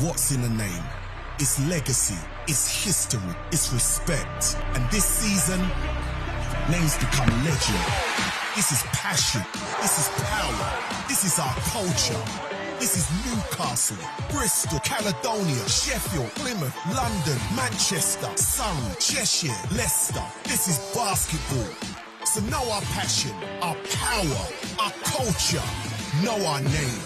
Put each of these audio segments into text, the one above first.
What's in a name? It's legacy, it's history, it's respect. And this season, names become legend. This is passion, this is power, this is our culture. This is Newcastle, Bristol, Caledonia, Sheffield, Plymouth, London, Manchester, Surrey, Cheshire, Leicester. This is basketball. So know our passion, our power, our culture. Know our name.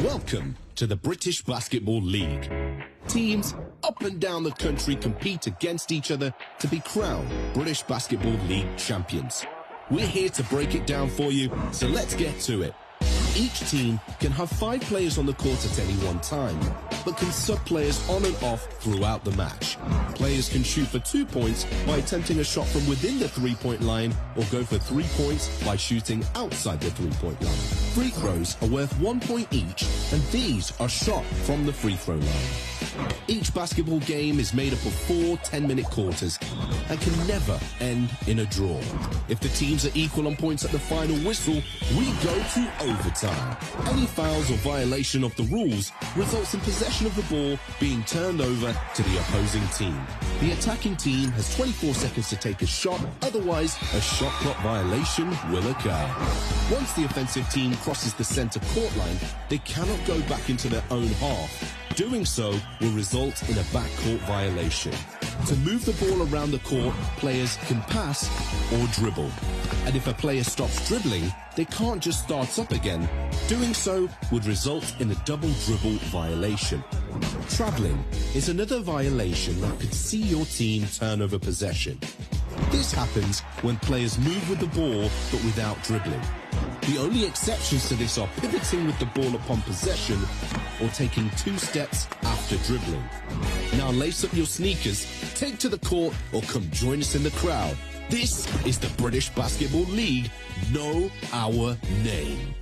Welcome to the British Basketball League. Teams up and down the country compete against each other to be crowned British Basketball League champions. We're here to break it down for you, so let's get to it. Each team can have 5 players on the court at any one time, but can sub players on and off throughout the match. Players can shoot for 2 points by attempting a shot from within the 3-point line, or go for 3 points by shooting outside the 3-point line. Free throws are worth 1 point each, and these are shot from the free throw line. Each basketball game is made up of 4 10-minute quarters and can never end in a draw. If the teams are equal on points at the final whistle, we go to overtime. Any fouls or violation of the rules results in possession of the ball being turned over to the opposing team. The attacking team has 24 seconds to take a shot, otherwise a shot clock violation will occur. Once the offensive team crosses the center court line, they cannot go back into their own half. Doing so will result in a backcourt violation. To move the ball around the court, players can pass or dribble. And if a player stops dribbling, they can't just start up again. Doing so would result in a double dribble violation. Traveling is another violation that could see your team turn over possession. This happens when players move with the ball but without dribbling. The only exceptions to this are pivoting with the ball upon possession or taking 2 steps after dribbling. Now lace up your sneakers, take to the court, or come join us in the crowd. This is the British Basketball League. Know our name.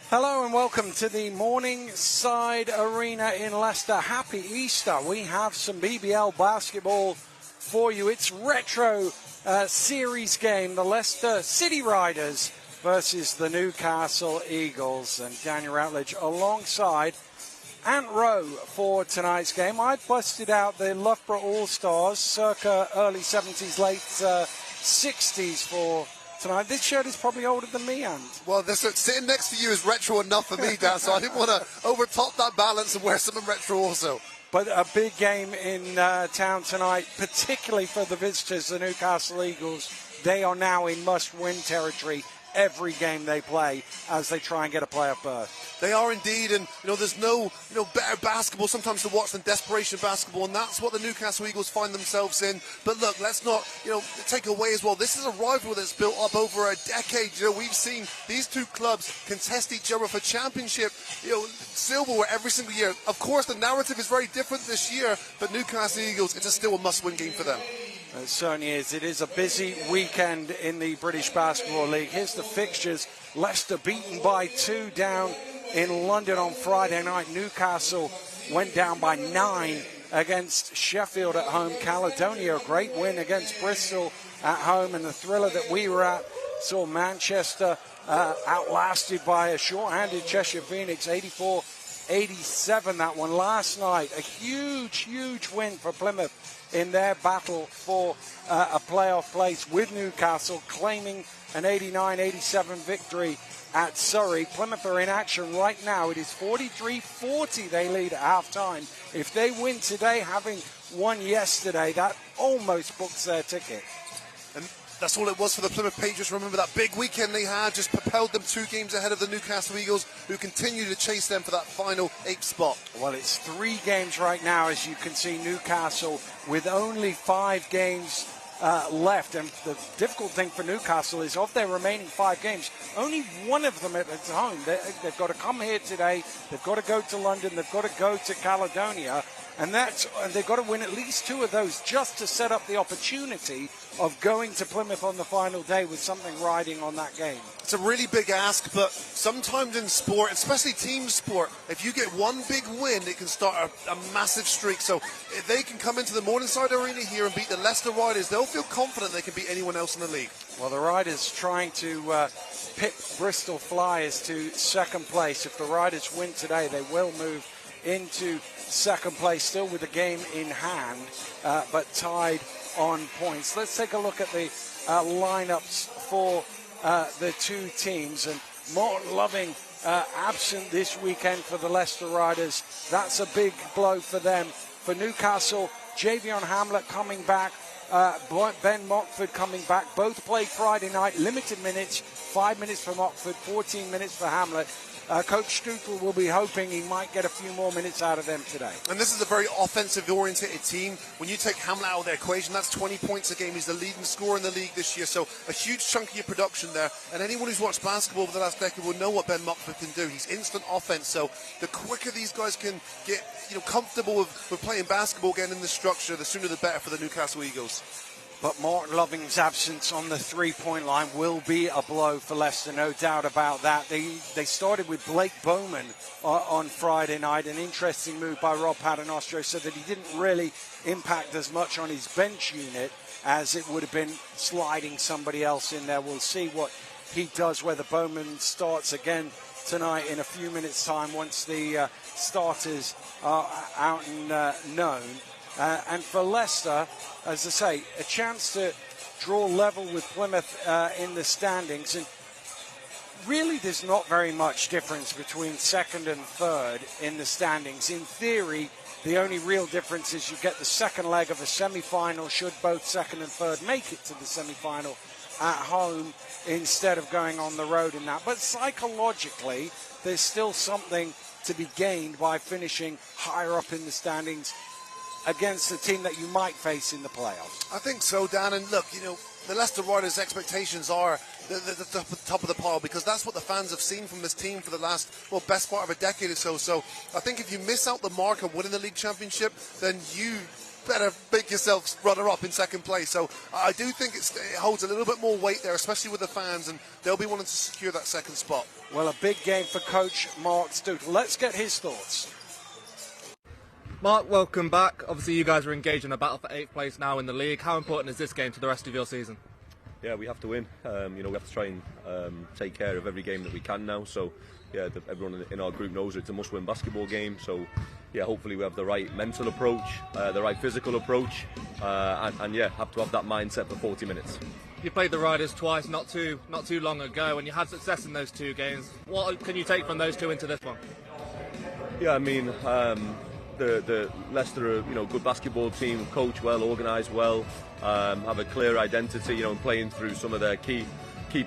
Hello and welcome to the Morningside Arena in Leicester. Happy Easter. We have some BBL basketball for you. It's retro series game, the Leicester City Riders versus the Newcastle Eagles. And Daniel Routledge alongside Ant Rowe for tonight's game. I busted out the Loughborough All-Stars circa early 70s, late 60s for tonight. This shirt is probably older than me, Ant. Well, sitting next to you is retro enough for me, Dan, so I didn't want to overtop that balance and wear something retro also. But a big game in town tonight, particularly for the visitors, the Newcastle Eagles. They are now in must-win territory every game they play as they try and get a playoff berth. They are indeed, and there's no better basketball sometimes to watch than desperation basketball, and that's what the Newcastle Eagles find themselves in. But look, let's not take away as well. This is a rivalry that's built up over a decade. We've seen these two clubs contest each other for championship, silverware every single year. Of course, the narrative is very different this year, but Newcastle Eagles, it's still a must-win game for them. It certainly is. It is a busy weekend in the British Basketball League. Here's the fixtures. Leicester beaten by 2 down in London on Friday night. Newcastle went down by 9 against Sheffield at home. Caledonia, a great win against Bristol at home. And the thriller that we were at saw Manchester outlasted by a short-handed Cheshire Phoenix, 84-87 that one. Last night, a huge win for Plymouth in their battle for a playoff place with Newcastle, claiming an 89-87 victory at Surrey. Plymouth are in action right now. It is 43-40 they lead at half-time. If they win today, having won yesterday, that almost books their ticket. And that's all it was for the Plymouth Patriots. Remember that big weekend they had just propelled them 2 games ahead of the Newcastle Eagles, who continue to chase them for that final 8th spot. Well, it's 3 games right now, as you can see. Newcastle with only 5 games left, and the difficult thing for Newcastle is of their remaining 5 games, only one of them at home. They've got to come here today, they've got to go to London, they've got to go to Caledonia, and they've got to win at least 2 of those just to set up the opportunity of going to Plymouth on the final day with something riding on that game? It's a really big ask, but sometimes in sport, especially team sport, if you get one big win, it can start a massive streak. So if they can come into the Morningside Arena here and beat the Leicester Riders, they'll feel confident they can beat anyone else in the league. Well, the Riders trying to pip Bristol Flyers to second place. If the Riders win today, they will move into second place, still with the game in hand, but tied on points. Let's take a look at the lineups for the two teams. And Morton Loving absent this weekend for the Leicester Riders. That's a big blow for them. For Newcastle, Javion Hamlet coming back, Ben Mockford coming back. Both played Friday night, limited minutes, 5 minutes for Mockford, 14 minutes for Hamlet. Coach Stupel will be hoping he might get a few more minutes out of them today. And this is a very offensive-oriented team. When you take Hamlet out of the equation, that's 20 points a game. He's the leading scorer in the league this year, so a huge chunk of your production there. And anyone who's watched basketball over the last decade will know what Ben Mockford can do. He's instant offense, so the quicker these guys can get comfortable with playing basketball, getting in the structure, the sooner the better for the Newcastle Eagles. But Morton Loving's absence on the three-point line will be a blow for Leicester, no doubt about that. They started with Blake Bowman on Friday night, an interesting move by Rob Paternostro, so that he didn't really impact as much on his bench unit as it would have been sliding somebody else in there. We'll see what he does, whether Bowman starts again tonight in a few minutes' time once the starters are out and known. And for Leicester, as I say, a chance to draw level with Plymouth in the standings. And really, there's not very much difference between second and third in the standings. In theory, the only real difference is you get the second leg of a semi-final should both second and third make it to the semi-final at home instead of going on the road in that. But psychologically, there's still something to be gained by finishing higher up in the standings against the team that you might face in the playoffs. I think so, Dan. And look, the Leicester Riders' expectations are the top of the pile, because that's what the fans have seen from this team for the last, best part of a decade or so. So I think if you miss out the mark of winning the league championship, then you better make yourself runner-up in second place. So I do think it holds a little bit more weight there, especially with the fans, and they'll be wanting to secure that second spot. Well, a big game for Coach Mark Stoutel. Let's get his thoughts. Mark, welcome back. Obviously, you guys are engaged in a battle for 8th place now in the league. How important is this game to the rest of your season? Yeah, we have to win. We have to try and take care of every game that we can now. So, yeah, everyone in our group knows it's a must-win basketball game. So, yeah, hopefully we have the right mental approach, the right physical approach, and have to have that mindset for 40 minutes. You played the Riders twice, not too long ago, and you had success in those two games. What can you take from those two into this one? Yeah, I mean, the Leicester are, good basketball team, coach well, organised well, have a clear identity, playing through some of their key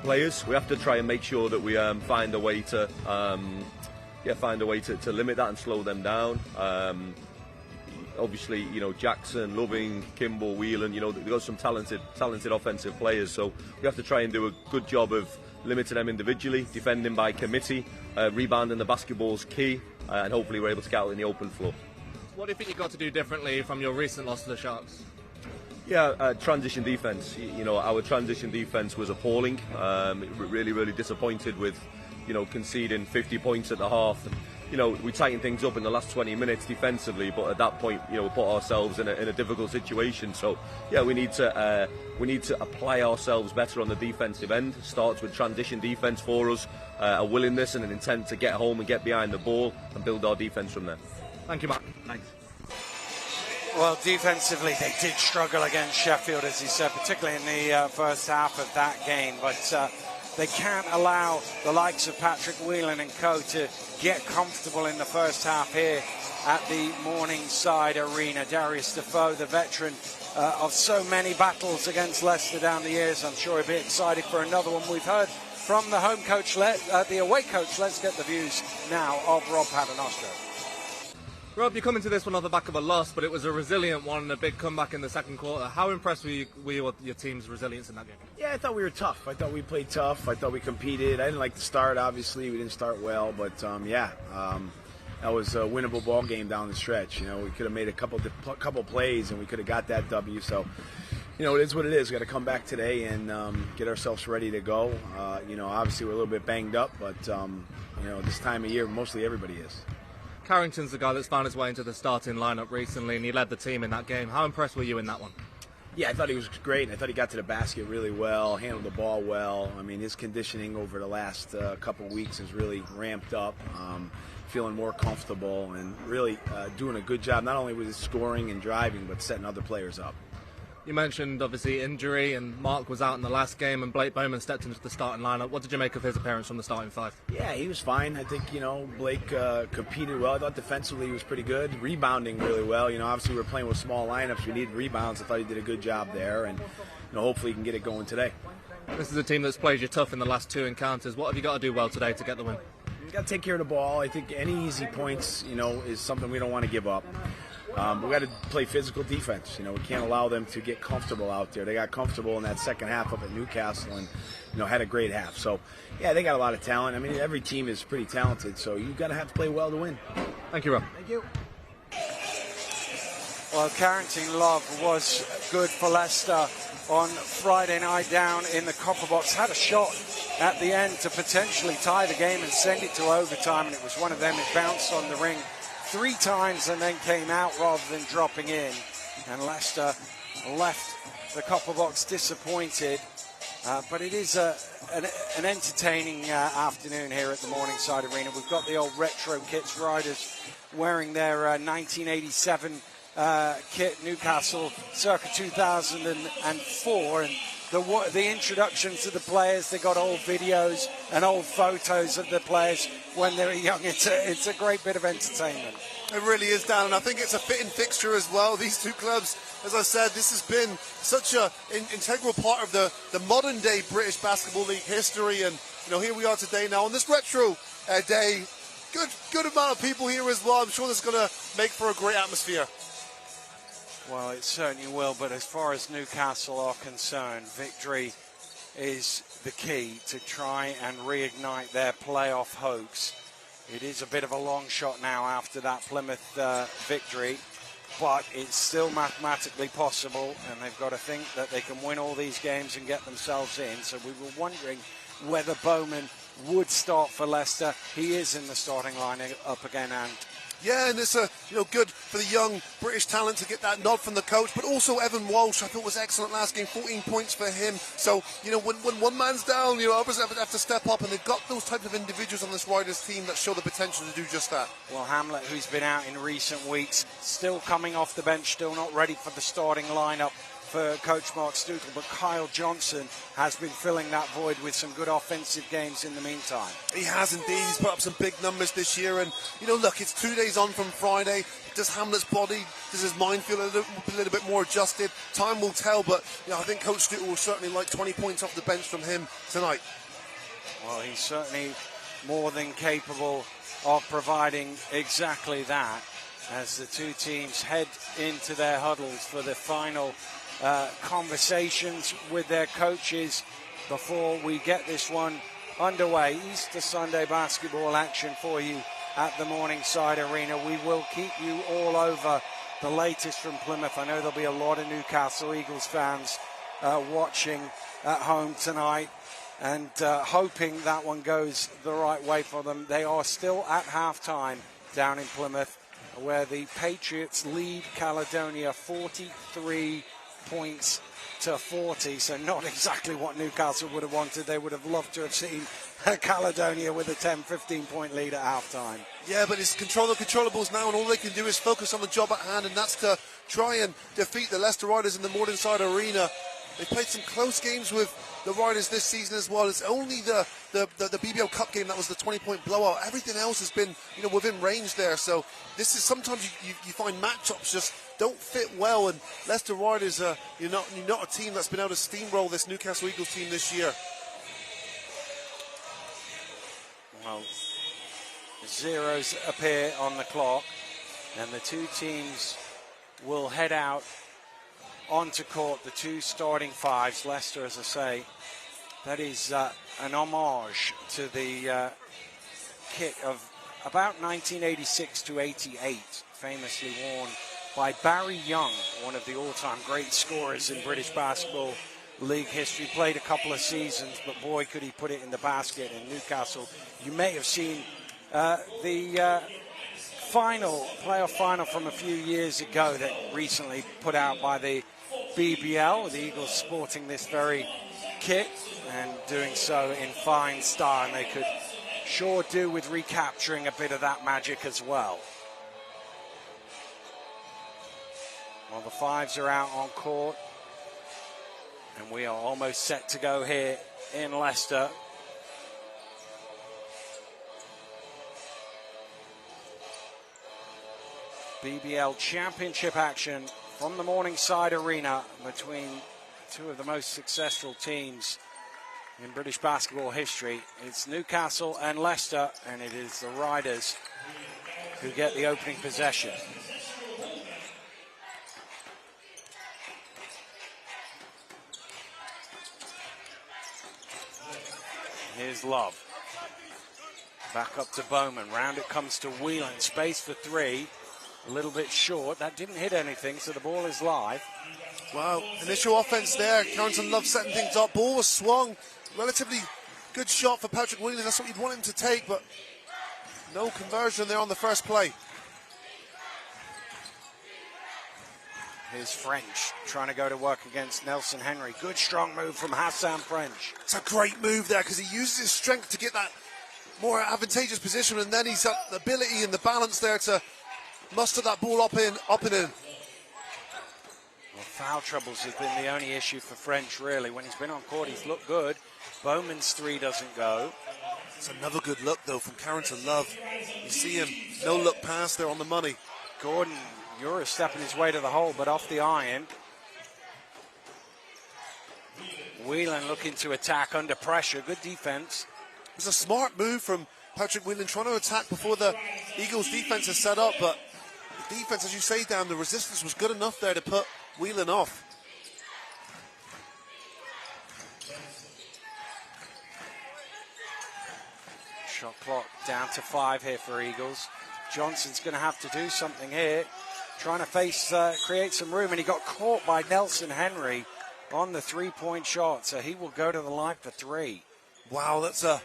players. We have to try and make sure that we find a way to limit that and slow them down. Obviously, Jackson, Loving, Kimball, Whelan, they've got some talented offensive players, so we have to try and do a good job of limiting them individually, defending by committee, rebounding the basketball's key, and hopefully we're able to get out in the open floor. What do you think you've got to do differently from your recent loss to the Sharks? Yeah, transition defence. Our transition defence was appalling. Really disappointed with, conceding 50 points at the half. We tightened things up in the last 20 minutes defensively, but at that point, we put ourselves in a difficult situation. So, yeah, we need to apply ourselves better on the defensive end. Starts with transition defence for us, a willingness and an intent to get home and get behind the ball and build our defence from there. Thank you, Mark. Thanks. Well, defensively, they did struggle against Sheffield, as he said, particularly in the first half of that game. But they can't allow the likes of Patrick Whelan and co to get comfortable in the first half here at the Morningside Arena. Darius Defoe, the veteran of so many battles against Leicester down the years, I'm sure he'll be excited for another one. We've heard from the home coach, the away coach. Let's get the views now of Rob Paternostro. Rob, you come into this one on the back of a loss, but it was a resilient one and a big comeback in the second quarter. How impressed were you with your team's resilience in that game? Yeah, I thought we were tough. I thought we played tough. I thought we competed. I didn't like the start, obviously. We didn't start well, but that was a winnable ball game down the stretch. We could have made a couple plays and we could have got that W. So, it is what it is. We've got to come back today and get ourselves ready to go. Obviously we're a little bit banged up, but this time of year, mostly everybody is. Carrington's the guy that's found his way into the starting lineup recently, and he led the team in that game. How impressed were you in that one? Yeah, I thought he was great. I thought he got to the basket really well, handled the ball well. I mean, his conditioning over the last couple of weeks has really ramped up, feeling more comfortable and really doing a good job, not only with his scoring and driving, but setting other players up. You mentioned, obviously, injury, and Mark was out in the last game, and Blake Bowman stepped into the starting lineup. What did you make of his appearance from the starting five? Yeah, he was fine. I think, Blake competed well. I thought defensively he was pretty good. Rebounding really well. Obviously we're playing with small lineups. We need rebounds. I thought he did a good job there, and hopefully he can get it going today. This is a team that's played you tough in the last two encounters. What have you got to do well today to get the win? You got to take care of the ball. I think any easy points, is something we don't want to give up. We got to play physical defense. We can't allow them to get comfortable out there. They got comfortable in that second half up at Newcastle and, had a great half. So, yeah, they got a lot of talent. I mean, every team is pretty talented, so you got to have to play well to win. Thank you, Rob. Thank you. Well, Carrington Love was good for Leicester on Friday night down in the copper box. Had a shot at the end to potentially tie the game and send it to overtime, and it was one of them. It bounced on the ring 3 times and then came out rather than dropping in. And Leicester left the copper box disappointed. But it is an entertaining afternoon here at the Morningside Arena. We've got the old retro kits, Riders wearing their 1987 kit, Newcastle circa 2004, and the introduction to the players. They got old videos and old photos of the players when they were young. It's a great bit of entertainment. It really is, Dan, and I think it's a fitting fixture as well. These two clubs, as I said, this has been such an integral part of the modern day British Basketball League history, and here we are today now on this retro day. Good amount of people here as well. I'm sure this is going to make for a great atmosphere. Well, it certainly will, but as far as Newcastle are concerned, victory is the key to try and reignite their playoff hopes. It is a bit of a long shot now after that Plymouth victory, but it's still mathematically possible, and they've got to think that they can win all these games and get themselves in. So we were wondering whether Bowman would start for Leicester. He is in the starting line up again, and yeah, and it's good for the young British talent to get that nod from the coach, but also Evan Walsh, I thought was excellent last game, 14 points for him. So, when one man's down, others have to step up, and they've got those types of individuals on this Riders team that show the potential to do just that. Well, Hamlet, who's been out in recent weeks, still coming off the bench, still not ready for the starting lineup for Coach Mark Stootle, but Kyle Johnson has been filling that void with some good offensive games in the meantime. He has indeed. He's put up some big numbers this year, and look, it's 2 days on from Friday. Does Hamlet's body, does his mind feel a little bit more adjusted? Time will tell, but I think Coach Stootle will certainly like 20 points off the bench from him tonight. Well, he's certainly more than capable of providing exactly that as the two teams head into their huddles for the final conversations with their coaches before we get this one underway. Easter Sunday basketball action for you at the Morningside Arena. We will keep you all over the latest from Plymouth. I know there'll be a lot of Newcastle Eagles fans watching at home tonight and hoping that one goes the right way for them. They are still at half-time down in Plymouth, where the Patriots lead Caledonia 43 points to 40, so not exactly what Newcastle would have wanted. They would have loved to have seen Caledonia with a 10-15 point lead at half-time. Yeah, but it's control the controllables now, and all they can do is focus on the job at hand, and that's to try and defeat the Leicester Riders in the Morningside Arena. They've played some close games with the Riders this season as well. It's only the BBL Cup game that was the 20-point blowout. Everything else has been, within range there. So this is sometimes you find matchups just don't fit well. And Leicester Riders, you're not a team that's been able to steamroll this Newcastle Eagles team this year. Well, zeros appear on the clock, and the two teams will head out onto court, the two starting fives. Leicester, as I say, that is an homage to the kit of about 1986 to 88, famously worn by Barry Young, one of the all-time great scorers in British Basketball League history. Played a couple of seasons, but boy, could he put it in the basket in Newcastle. You may have seen the playoff final from a few years ago that recently put out by the BBL, with the Eagles sporting this very kit and doing so in fine style, and they could sure do with recapturing a bit of that magic as well. Well, the Fives are out on court, and we are almost set to go here in Leicester. BBL Championship action from the Morningside Arena between two of the most successful teams in British basketball history. It's Newcastle and Leicester, and it is the Riders who get the opening possession. Here's Love. Back up to Bowman. Round it comes to Whelan. Space for three. A little bit short. That didn't hit anything, so the ball is live. Wow, initial offense there. Carrington Love setting things up. Ball was swung. Relatively good shot for Patrick Whelan. That's what you'd want him to take, but no conversion there on the first play. Here's French trying to go to work against Nelson Henry. Good strong move from Hassan French. It's a great move there because he uses his strength to get that more advantageous position, and then he's got the ability and the balance there to muster that ball up and in. Well, foul troubles have been the only issue for French, really. When he's been on court, he's looked good. Bowman's three doesn't go. It's another good look, though, from Carrington Love. You see him, no look pass there on the money. Gordon, Ura stepping his way to the hole, but off the iron. Whelan looking to attack under pressure. Good defense. It was a smart move from Patrick Whelan, trying to attack before the Eagles' defense is set up, but the defense, as you say, Dan, the resistance was good enough there to put Whelan off. Shot clock down to 5 here for Eagles. Johnson's going to have to do something here, trying to create some room, and he got caught by Nelson Henry on the three-point shot, so he will go to the line for three. Wow, that's a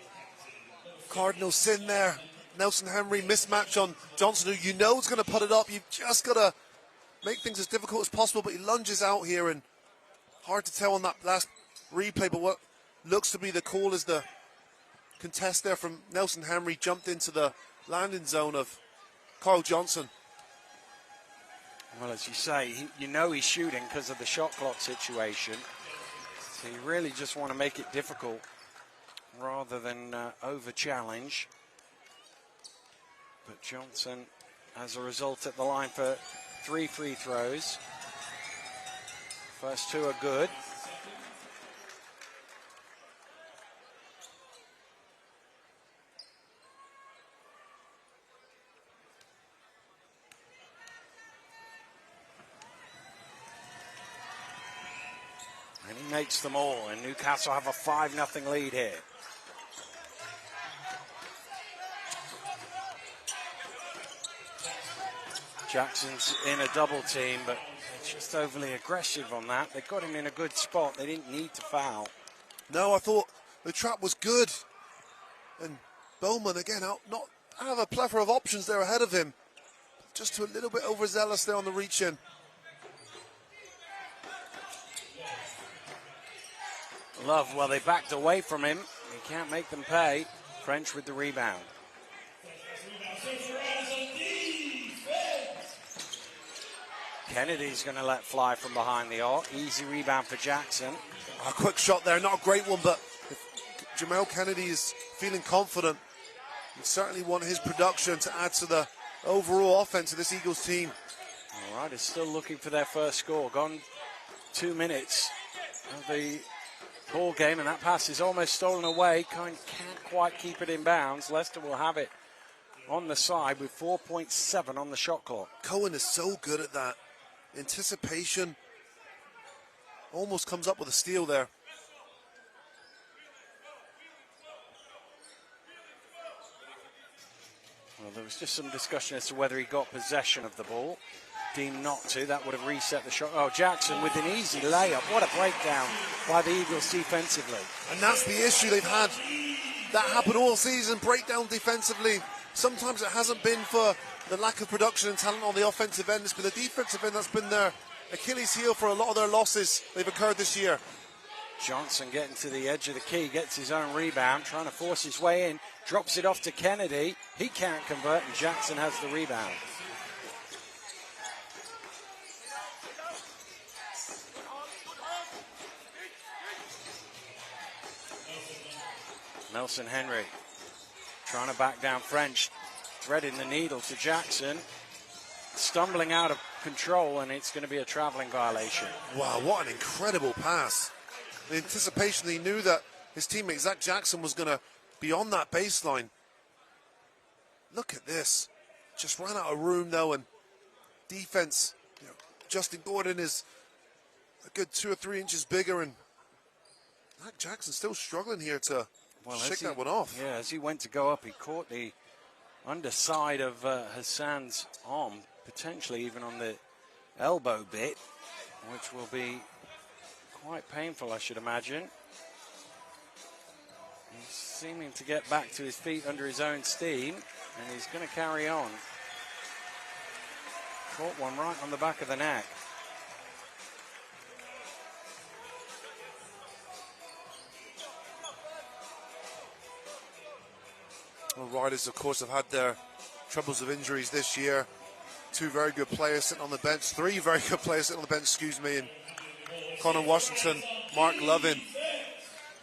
cardinal sin there. Nelson Henry mismatch on Johnson, who you know is going to put it up. You've just got to make things as difficult as possible, but he lunges out here, and hard to tell on that last replay, but what looks to be the call is the contest there from Nelson Henry jumped into the landing zone of Carl Johnson. Well, as you say, you know he's shooting because of the shot clock situation, so you really just want to make it difficult rather than over-challenge. But Johnson, as a result, at the line for 3 free throws. First two are good. And he makes them all, and Newcastle have a 5-0 lead here. Jackson's in a double team, but just overly aggressive on that. They got him in a good spot. They didn't need to foul. No, I thought the trap was good. And Bowman, again, out of a plethora of options there ahead of him. Just a little bit overzealous there on the reach-in. Love, well, they backed away from him. He can't make them pay. French with the rebound. Kennedy's going to let fly from behind the arc. Easy rebound for Jackson. A quick shot there, not a great one, but if Jamel Kennedy is feeling confident, you certainly want his production to add to the overall offense of this Eagles team. All right, it's still looking for their first score. Gone 2 minutes of the ball game, and that pass is almost stolen away. Can't quite keep it in bounds. Leicester will have it on the side with 4.7 on the shot clock. Cohen is so good at that. Anticipation. Almost comes up with a steal there. Well, there was just some discussion as to whether he got possession of the ball. deemed not to. That would have reset the shot. Oh, Jackson with an easy layup. What a breakdown by the Eagles defensively. And that's the issue they've had. That happened all season, breakdown defensively. Sometimes it hasn't been for the lack of production and talent on the offensive end. It's been the defensive end that's been their Achilles heel for a lot of their losses they've occurred this year. Johnson getting to the edge of the key, gets his own rebound, trying to force his way in, drops it off to Kennedy. He can't convert, and Jackson has the rebound. Nelson Henry trying to back down French, threading the needle to Jackson, stumbling out of control, and it's going to be a traveling violation. Wow, what an incredible pass. The anticipation, he knew that his teammate Zach Jackson was going to be on that baseline. Look at this. Just ran out of room though, and defense, Justin Gordon is a good 2 or 3 inches bigger, and Zach Jackson still struggling here to shake that one off. Yeah, as he went to go up, he caught the underside of Hassan's arm, potentially even on the elbow bit, which will be quite painful, I should imagine. He's seeming to get back to his feet under his own steam, and he's going to carry on. Caught one right on the back of the neck. Well, Riders, of course, have had their troubles of injuries this year. 2 very good players sitting on the bench, 3 very good players sitting on the bench, and Connor Washington, Mark Lovin,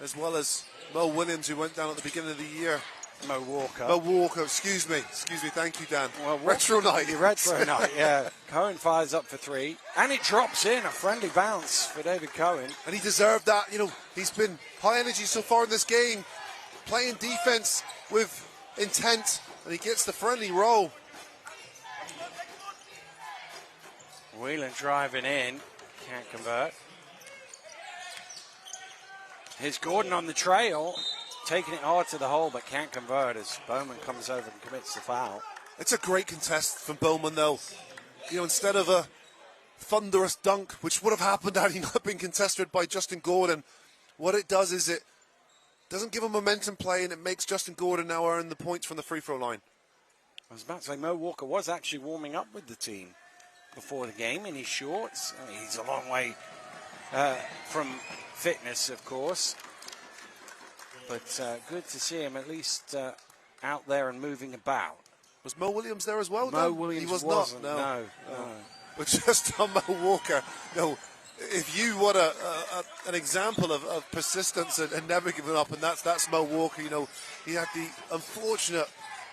as well as Mo Williams, who went down at the beginning of the year. Mo Walker, excuse me, thank you, Dan. Well, retro night. Retro night, yeah. Cohen fires up for 3, and it drops in, a friendly bounce for David Cohen. And he deserved that. He's been high energy so far in this game, playing defense with intent, and he gets the friendly roll. Whelan driving in, can't convert. Here's Gordon on the trail, taking it hard to the hole, but can't convert as Bowman comes over and commits the foul. It's a great contest from Bowman, though. Instead of a thunderous dunk, which would have happened had he not been contested by Justin Gordon, what it does is it doesn't give a momentum play, and it makes Justin Gordon now earn the points from the free throw line. I was about to say, Mo Walker was actually warming up with the team before the game in his shorts. He's a long way from fitness, of course. But good to see him at least out there and moving about. Was Mo Williams there as well? Mo Williams he was wasn't, not. No. But just on Mo Walker, if you want an example of persistence and never giving up, and that's Mo Walker. He had the unfortunate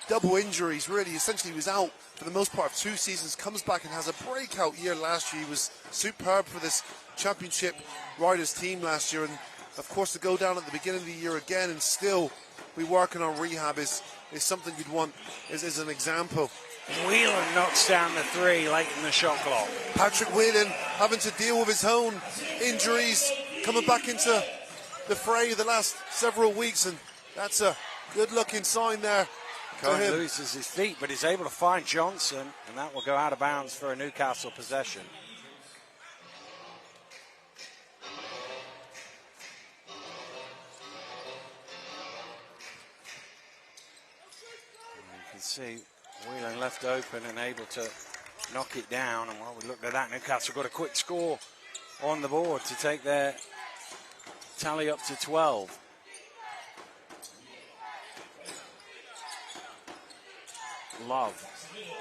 double injuries. Really, essentially, he was out for the most part of 2 seasons. Comes back and has a breakout year last year. He was superb for this championship Riders team last year, and of course to go down at the beginning of the year again and still be working on rehab is something you'd want as an example. Whelan knocks down the 3 late in the shot clock. Patrick Whelan having to deal with his own injuries, coming back into the fray the last several weeks, and that's a good-looking sign there. Cohen loses his feet, but he's able to find Johnson, and that will go out of bounds for a Newcastle possession. You can see Whelan left open and able to knock it down. And while we looked at that, Newcastle got a quick score on the board to take their tally up to 12. Love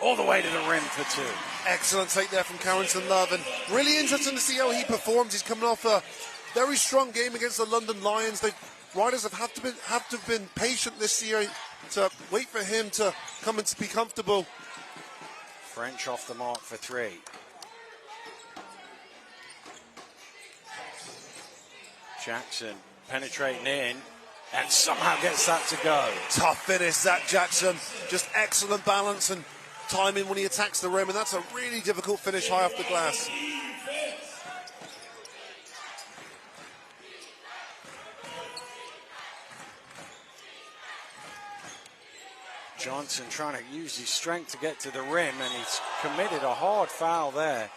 all the way to the rim for 2. Excellent take there from Carrington Love, and really interesting to see how he performs. He's coming off a very strong game against the London Lions. The Riders have to have been patient this year to wait for him to come and be comfortable. French off the mark for 3. Jackson penetrating in and somehow gets that to go. Tough finish, Zach Jackson. Just excellent balance and timing when he attacks the rim, and that's a really difficult finish high off the glass. Johnson trying to use his strength to get to the rim, and he's committed a hard foul there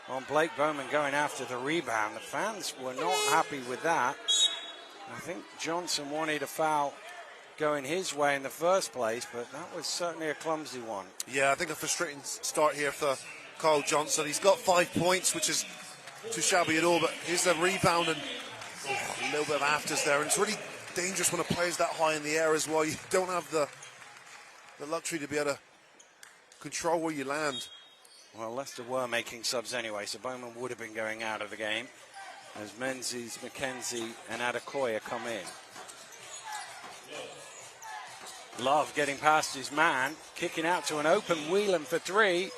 on Blake Bowman going after the rebound. The fans were not happy with that. I think Johnson wanted a foul going his way in the first place, but that was certainly a clumsy one. Yeah, I think a frustrating start here for Kyle Johnson. He's got 5 points, which is too shabby at all, but here's a rebound and a little bit of afters there, and it's really dangerous when a player's that high in the air as well. You don't have the luxury to be able to control where you land. Well, Leicester were making subs anyway, so Bowman would have been going out of the game as Menzies, McKenzie and Adekoya come in. Love getting past his man, kicking out to an open Whelan for three.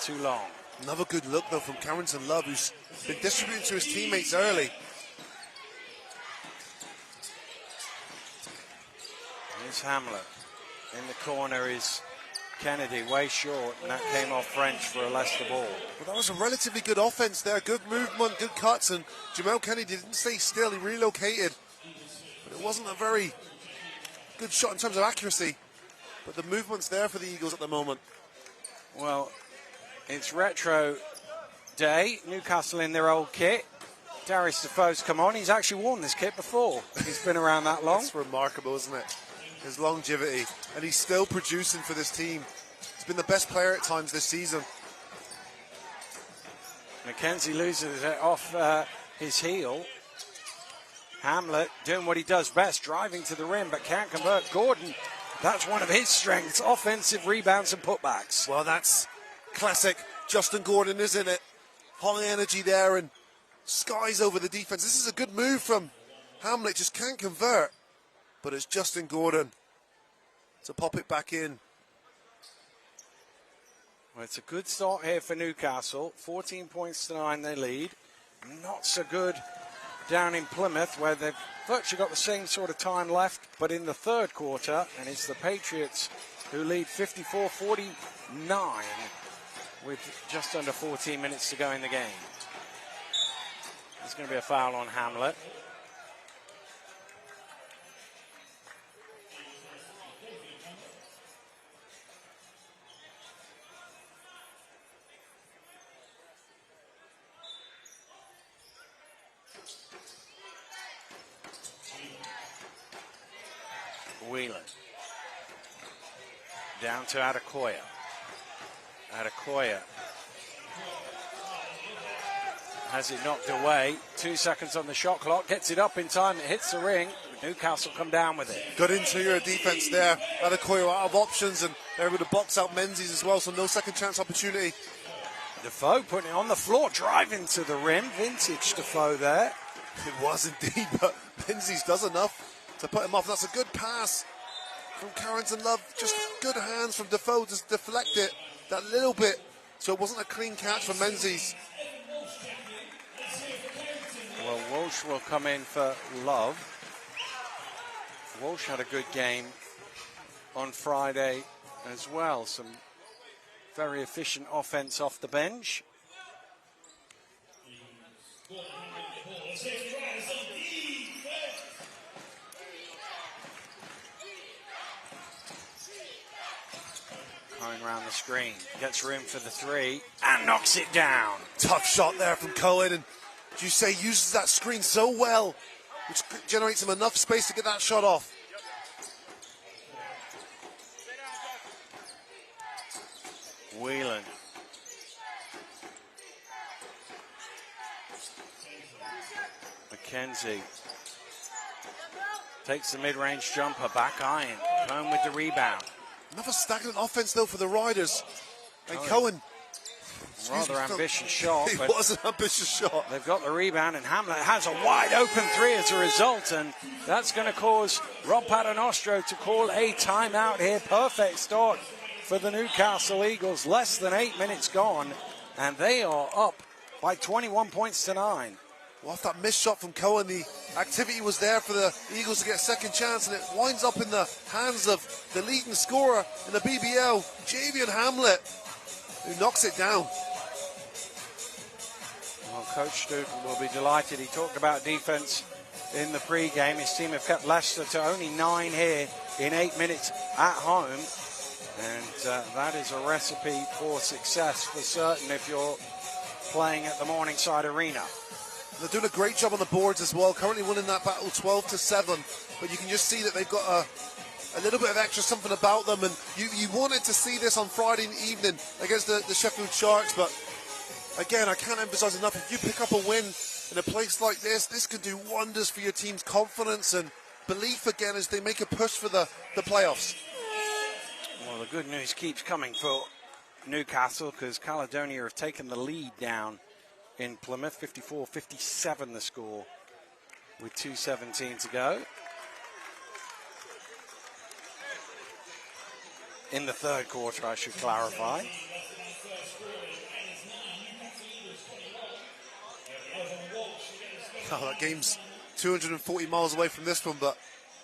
Too long. Another good look, though, from Carrington Love, who's been distributing to his teammates early. Here's Hamlet. In the corner is Kennedy, way short, and that came off French for a Leicester ball. Well, that was a relatively good offense there. Good movement, good cuts, and Jamel Kennedy didn't stay still. He relocated. But it wasn't a very good shot in terms of accuracy. But the movement's there for the Eagles at the moment. Well, it's retro day. Newcastle in their old kit. Darius Defoe's come on. He's actually worn this kit before. He's been around that long. That's remarkable, isn't it? His longevity. And he's still producing for this team. He's been the best player at times this season. McKenzie loses it off his heel. Hamlet doing what he does best, driving to the rim, but can't convert. Gordon, that's one of his strengths, offensive rebounds and putbacks. Well, that's classic Justin Gordon, isn't it? High energy there and skies over the defense. This is a good move from Hamlet, just can't convert. But it's Justin Gordon to pop it back in. Well, it's a good start here for Newcastle. 14 points to 9 they lead. Not so good down in Plymouth, where they've virtually got the same sort of time left, but in the third quarter, and it's the Patriots who lead 54-49 with just under 14 minutes to go in the game. There's going to be a foul on Hamlet. Whelan. Down to Adekoya. Adekoya has it knocked away. 2 seconds on the shot clock. Gets it up in time. It hits the ring. Newcastle come down with it. Good interior defense there. Adekoya out of options, and they're able to box out Menzies as well, so no second chance opportunity. Defoe putting it on the floor, driving to the rim. Vintage Defoe there. It was indeed, but Menzies does enough to put him off. That's a good pass from Carrington Love. Just good hands from Defoe to deflect it that little bit, so it wasn't a clean catch for Menzies. Well, Walsh will come in for Love. Walsh had a good game on Friday as well. Some very efficient offense off the bench. Going around the screen, gets room for the three and knocks it down. Tough shot there from Cohen, and as you say, uses that screen so well, which generates him enough space to get that shot off. Whelan. McKenzie takes the mid-range jumper, back iron. Cohen with the rebound. Another stagnant offense, though, for the Riders. And Cohen... Rather ambitious shot. It was an ambitious shot. They've got the rebound, and Hamlet has a wide-open three as a result, and that's going to cause Rob Paternostro to call a timeout here. Perfect start for the Newcastle Eagles. Less than 8 minutes gone, and they are up by 21 points to 9. Well, off that missed shot from Cohen, the activity was there for the Eagles to get a second chance, and it winds up in the hands of the leading scorer in the BBL, Javion Hamlet, who knocks it down. Well, Coach Stoughton will be delighted. He talked about defense in the pre-game. His team have kept Leicester to only 9 here in 8 minutes at home. And that is a recipe for success for certain if you're playing at the Morningside Arena. They're doing a great job on the boards as well, currently winning that battle 12-7, but you can just see that they've got a little bit of extra something about them, and you wanted to see this on Friday evening against the Sheffield Sharks, but again, I can't emphasize enough, if you pick up a win in a place like this can do wonders for your team's confidence and belief again as they make a push for the playoffs. Well, the good news keeps coming for Newcastle, because Caledonia have taken the lead down in Plymouth, 54-57 the score, with 2:17 to go. In the third quarter, I should clarify. Oh, that game's 240 miles away from this one, but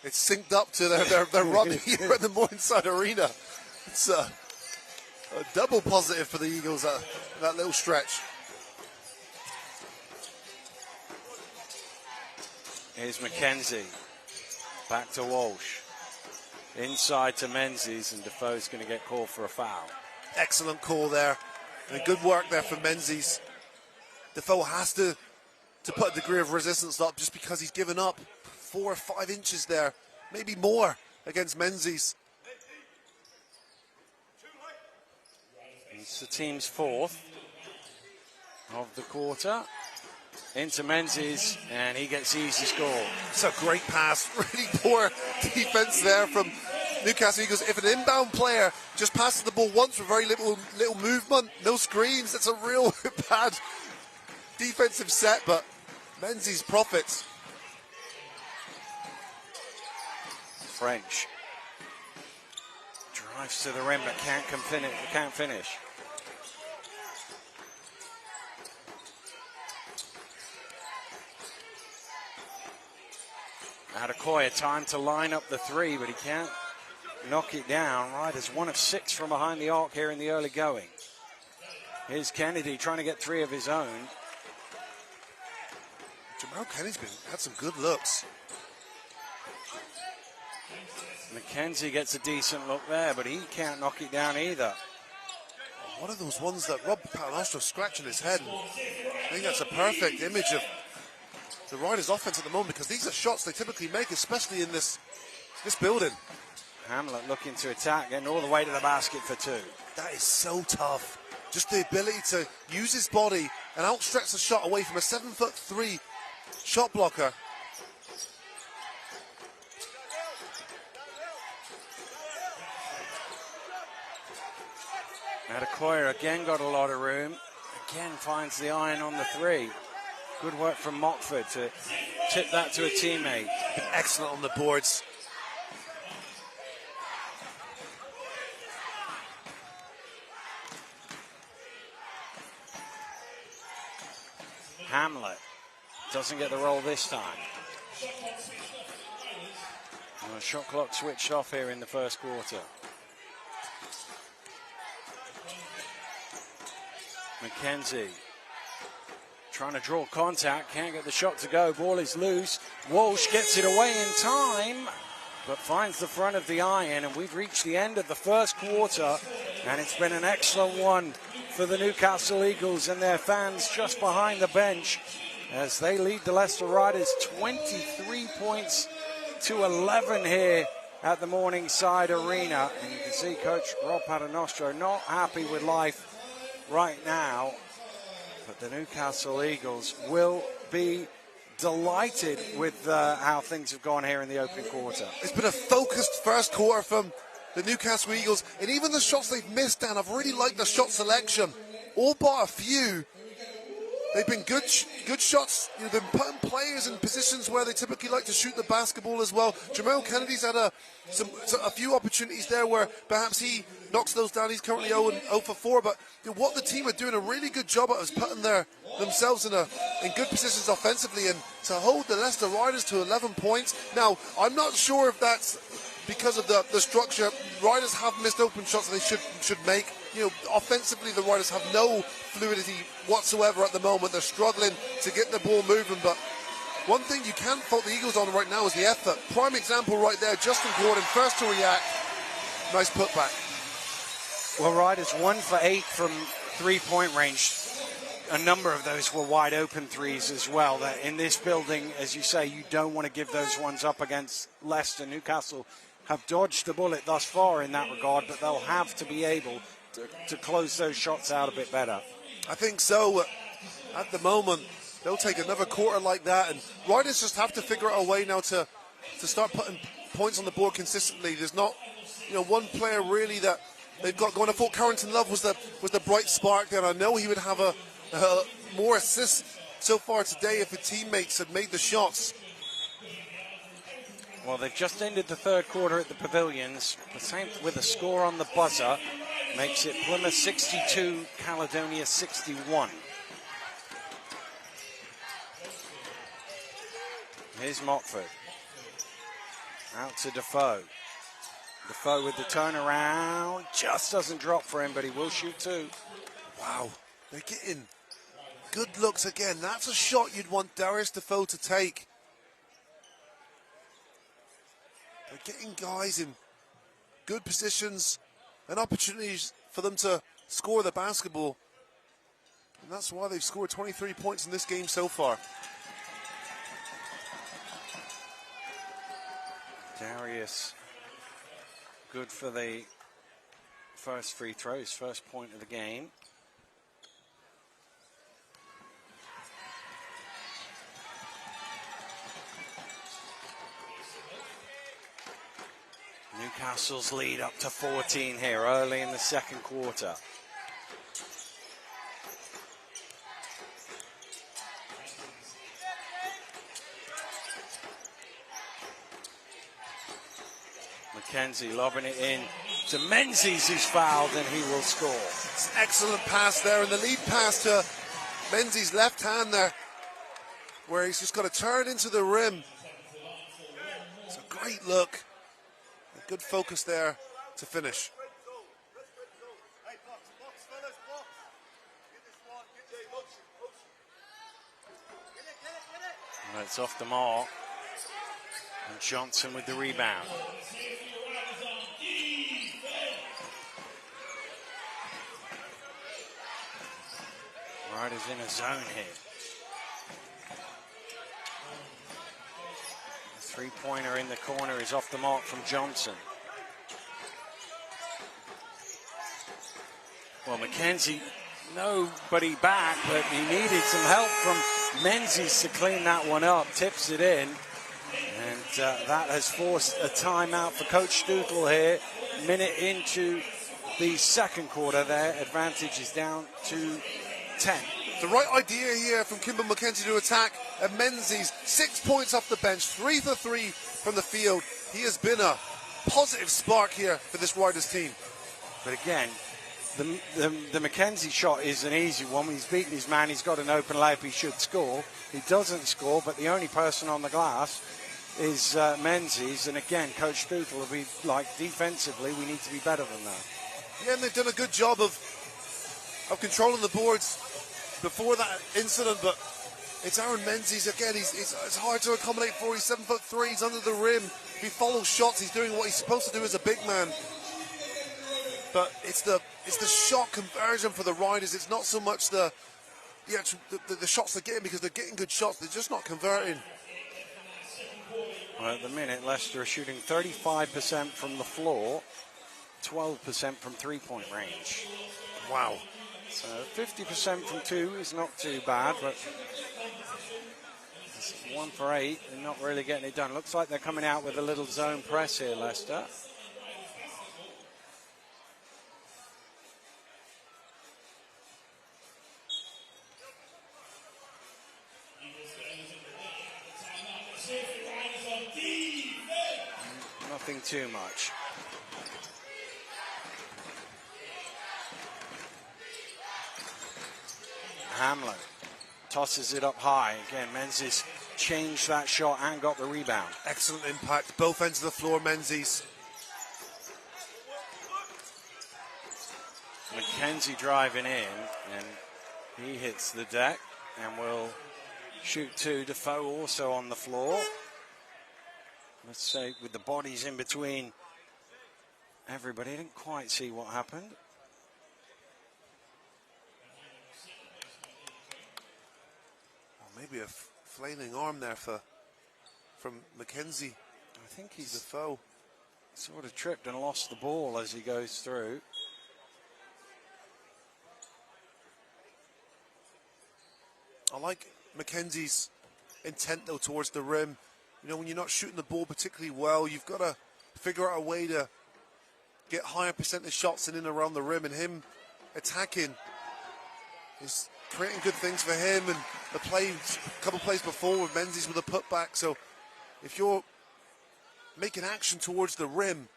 it's synced up to their run here at the Morningside Arena. It's a double positive for the Eagles, that little stretch. Here's McKenzie. Back to Walsh. Inside to Menzies, and Defoe's going to get called for a foul. Excellent call there. And good work there for Menzies. Defoe has to put a degree of resistance up just because he's given up 4 or 5 inches there, maybe more, against Menzies. It's the team's fourth of the quarter. Into Menzies, and he gets the easy score. It's a great pass. Really poor defense there from Newcastle Eagles. If an inbound player just passes the ball once with very little movement, no screens, it's a real bad defensive set, but Menzies profits. French drives to the rim but can't finish. Adekoya, time to line up the three, but he can't knock it down. Riders 1 of 6 from behind the arc here in the early going. Here's Kennedy trying to get 3 of his own. Jamal Kennedy's had some good looks. McKenzie gets a decent look there, but he can't knock it down either. One of those ones that Rob Paternoster scratching his head. I think that's a perfect image of the Riders' offense at the moment, because these are shots they typically make, especially in this building. Hamlet looking to attack, getting all the way to the basket for 2. That is so tough. Just the ability to use his body and outstretch the shot away from a 7'3" shot blocker. Adekoya again got a lot of room. Again finds the iron on the 3. Good work from Mockford to tip that to a teammate. Excellent on the boards. Hamlet doesn't get the roll this time. Well, the shot clock switched off here in the first quarter. McKenzie trying to draw contact, can't get the shot to go. Ball is loose. Walsh gets it away in time, but finds the front of the iron, and we've reached the end of the first quarter, and it's been an excellent one for the Newcastle Eagles and their fans just behind the bench as they lead the Leicester Riders 23 points to 11 here at the Morningside Arena. And you can see Coach Rob Paternoster not happy with life right now, but the Newcastle Eagles will be delighted with how things have gone here in the opening quarter. It's been a focused first quarter from the Newcastle Eagles, and even the shots they've missed, Dan, I've really liked the shot selection. All but a few. They've been good shots. They've been putting players in positions where they typically like to shoot the basketball as well. Jamal Kennedy's had a few opportunities there where perhaps he knocks those down. He's currently 0 for 4, but what the team are doing a really good job at is putting themselves in good positions offensively, and to hold the Leicester Riders to 11 points. Now, I'm not sure if that's because of the structure. Riders have missed open shots that they should make. Offensively, the Riders have no fluidity whatsoever at the moment. They're struggling to get the ball moving, but one thing you can't fault the Eagles on right now is the effort. Prime example right there, Justin Gordon, first to react. Nice putback. Well, Riders 1 for 8 from three-point range. A number of those were wide open threes as well. That in this building, as you say, you don't want to give those ones up against Leicester. Newcastle have dodged the bullet thus far in that regard, but they'll have to be able to close those shots out a bit better. I think so. At the moment, they'll take another quarter like that, and Riders just have to figure out a way now to start putting points on the board consistently. There's not, one player really that they've got going. I thought Carrington Love was the bright spark there. I know he would have a more assists so far today if his teammates had made the shots. Well, they've just ended the third quarter at the Pavilions, with a score on the buzzer. Makes it Plymouth 62, Caledonia 61. Here's Mockford. Out to Defoe. Defoe with the turnaround. Just doesn't drop for him, but he will shoot two. Wow, they're getting good looks again. That's a shot you'd want Darius Defoe to take. They're getting guys in good positions and opportunities for them to score the basketball. And that's why they've scored 23 points in this game so far. Darius, good for the first free throw, his first point of the game. Newcastle's lead up to 14 here early in the second quarter. McKenzie lobbing it in to Menzies, who's fouled, and he will score. It's an excellent pass there, and the lead pass to Menzies' left hand there, where he's just got to turn into the rim. It's a great look. A good focus there to finish. And it's off the mark. And Johnson with the rebound. Riders in a zone here. The three-pointer in the corner is off the mark from Johnson. Well, McKenzie, nobody back, but he needed some help from Menzies to clean that one up. Tips it in. And that has forced a timeout for Coach Stuttel here. Minute into the second quarter, their advantage is down to 10. The right idea here from Kimber McKenzie to attack. And Menzies, 6 points off the bench, 3 for 3 from the field. He has been a positive spark here for this Riders team. But again, the McKenzie shot is an easy one. He's beaten his man, he's got an open layup, he should score. He doesn't score, but the only person on the glass is Menzies. And again, Coach Stuttel will be like, defensively, we need to be better than that. Yeah, and they've done a good job of controlling the boards before that incident, but it's Aaron Menzies again. It's hard to accommodate for. He's 7'3", he's under the rim. He follows shots, he's doing what he's supposed to do as a big man. But it's the shot conversion for the Riders. It's not so much the shots they're getting, because they're getting good shots, they're just not converting. Well, at the minute, Leicester are shooting 35% from the floor, 12% from three-point range. Wow. So 50% from two is not too bad, but 1 for 8 and not really getting it done. Looks like they're coming out with a little zone press here, Leicester. Nothing too much. Hamlin tosses it up high. Again, Menzies changed that shot and got the rebound. Excellent impact, both ends of the floor, Menzies. McKenzie driving in, and he hits the deck and will shoot two. Defoe also on the floor. Let's say with the bodies in between everybody. Didn't quite see what happened. Maybe a flailing arm there from Mackenzie. I think he's the foe. Sort of tripped and lost the ball as he goes through. I like Mackenzie's intent, though, towards the rim. You know, when you're not shooting the ball particularly well, you've got to figure out a way to get higher percentage shots in and around the rim, and him attacking is creating good things for him. And the play, a couple plays before with Menzies with a putback. So if you're making action towards the rim,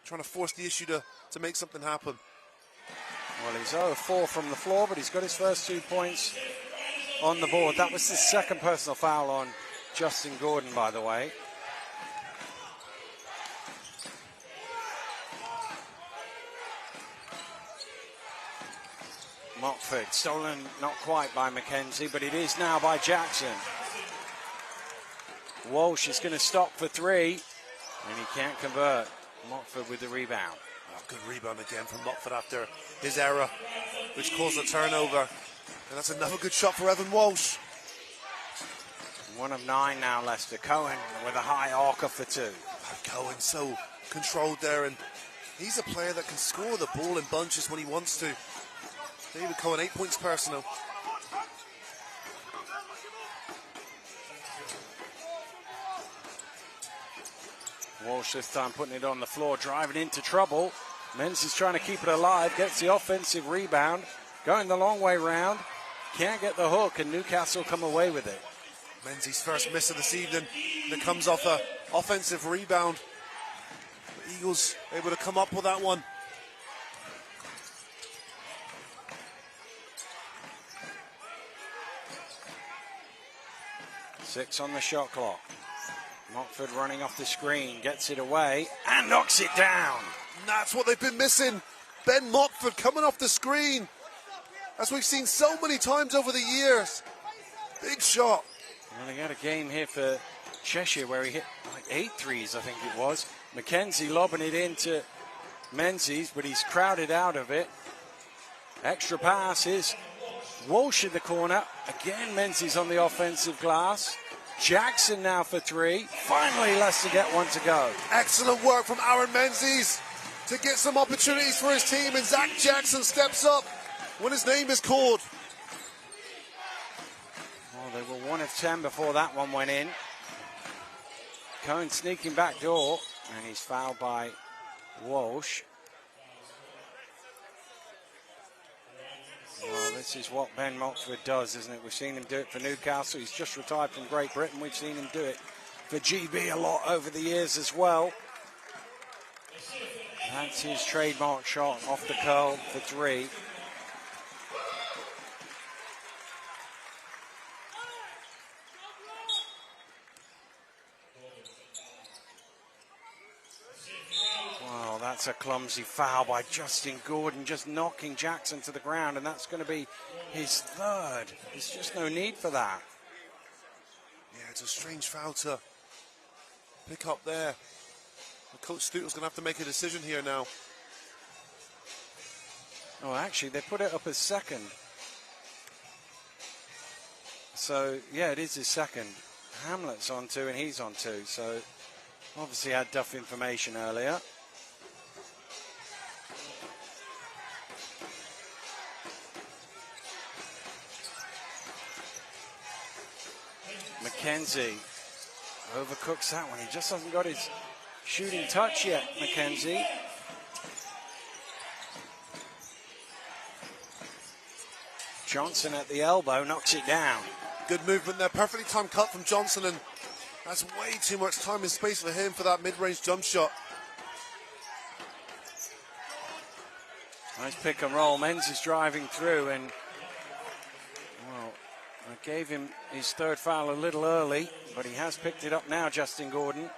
trying to force the issue to make something happen. Well, he's 0-4 from the floor, but he's got his first 2 points on the board. That was his second personal foul on Justin Gordon, by the way. Mockford, stolen not quite by Mackenzie, but it is now by Jackson. Walsh is going to stop for 3, and he can't convert. Mockford with the rebound. Oh, good rebound again from Mockford after his error, which caused a turnover. And that's another good shot for Evan Walsh. 1 of 9 now, Leicester. Cohen with a high arcer for 2. Cohen so controlled there, and he's a player that can score the ball in bunches when he wants to. David Cohen, 8 points personal. Walsh this time putting it on the floor, driving into trouble. Menzies trying to keep it alive, gets the offensive rebound, going the long way round, can't get the hook, and Newcastle come away with it. Menzies' first miss of this evening that comes off a offensive rebound. The Eagles able to come up with that one. Six on the shot clock. Mockford running off the screen, gets it away and knocks it down. And that's what they've been missing. Ben Mockford coming off the screen, as we've seen so many times over the years. Big shot. Well, he had a game here for Cheshire where he hit like 8 threes, I think it was. Mackenzie lobbing it into Menzies, but he's crowded out of it. Extra pass is Walsh in the corner. Again, Menzies on the offensive glass. Jackson now for 3. Finally, Leicester get one to go. Excellent work from Aaron Menzies to get some opportunities for his team, and Zach Jackson steps up when his name is called. Well, they were 1 of 10 before that one went in. Cohen sneaking back door, and he's fouled by Walsh. Well, this is what Ben Mockford does, isn't it? We've seen him do it for Newcastle. He's just retired from Great Britain. We've seen him do it for GB a lot over the years as well. That's his trademark shot off the curl for 3. Wow, that's a clumsy foul by Justin Gordon, just knocking Jackson to the ground, and that's going to be his 3rd. There's just no need for that. Yeah, it's a strange foul to pick up there. Coach Stutel's going to have to make a decision here now. Oh, actually, they put it up as 2nd. So, yeah, it is his 2nd. Hamlet's on 2 and he's on 2. So, obviously had Duff information earlier. Mackenzie overcooks that one. He just hasn't got his shooting touch yet, Mackenzie. Johnson at the elbow knocks it down. Good movement there, perfectly timed cut from Johnson, and that's way too much time and space for him for that mid-range jump shot. Nice pick and roll. Menz is driving through, and well, I gave him his 3rd foul a little early, but he has picked it up now, Justin Gordon.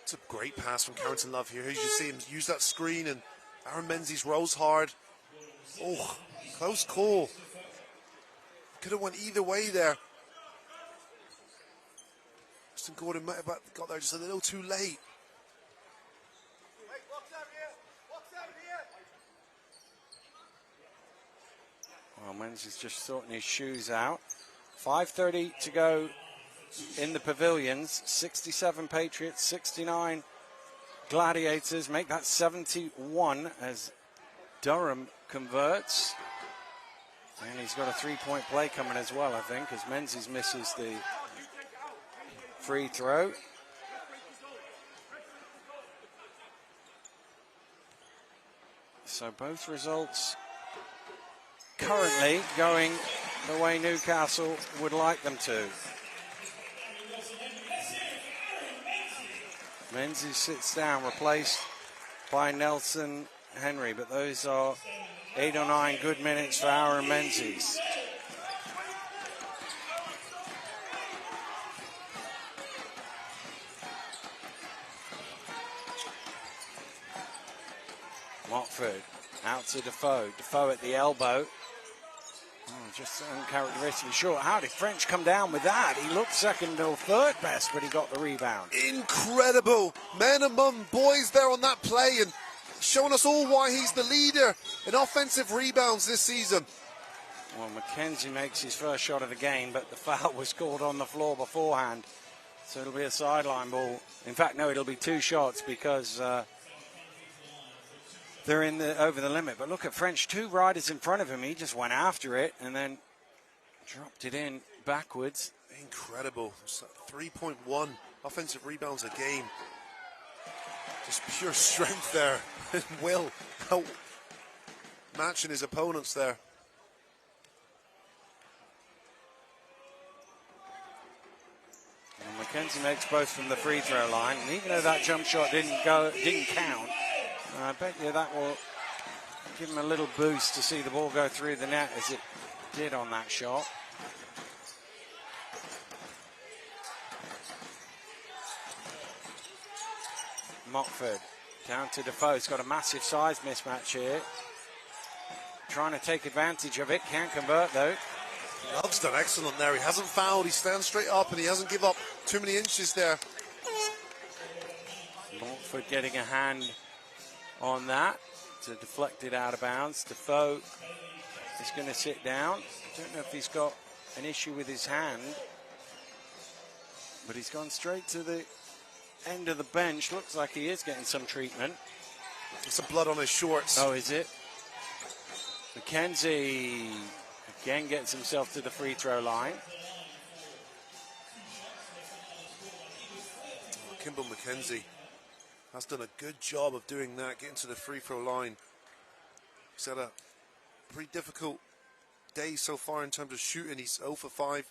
It's a great pass from Carrington Love here. As you see him use that screen, and Aaron Menzies rolls hard. Oh, close call. Could have went either way there. Justin Gordon might have got there just a little too late. Well, Menzies just sorting his shoes out. 5:30 to go in the pavilions. 67 Patriots, 69 Gladiators. Make that 71 as Durham converts. And he's got a three-point play coming as well, I think, as Menzies misses the free throw. So both results currently going the way Newcastle would like them to. Menzies sits down, replaced by Nelson Henry, but those are 8 or 9 good minutes for Aaron Menzies. Mockford out to Defoe. Defoe at the elbow. Oh, just uncharacteristically short. How did French come down with that? He looked second or third best, but he got the rebound. Incredible. Men among boys there on that play, and showing us all why he's the leader in offensive rebounds this season. Well, McKenzie makes his first shot of the game, but the foul was called on the floor beforehand. So it'll be a sideline ball. In fact, no, it'll be 2 shots because they're over the limit. But look at French, 2 riders in front of him. He just went after it and then dropped it in backwards. Incredible. 3.1 offensive rebounds a game. Just pure strength there. Will matching his opponents there. And McKenzie makes both from the free throw line, and even though that jump shot didn't count, I bet you that will give him a little boost to see the ball go through the net as it did on that shot. Mockford down to Defoe. He's got a massive size mismatch here. Trying to take advantage of it. Can't convert though. Love's done excellent there. He hasn't fouled. He stands straight up and he hasn't given up too many inches there. Mockford getting a hand on that to deflect it out of bounds. Defoe is going to sit down. I don't know if he's got an issue with his hand, but he's gone straight to the end of the bench. Looks like he is getting some treatment. Some blood on his shorts. Oh, is it? McKenzie again gets himself to the free throw line. Kimball McKenzie has done a good job of doing that, getting to the free throw line. He's had a pretty difficult day so far in terms of shooting. He's 0 for 5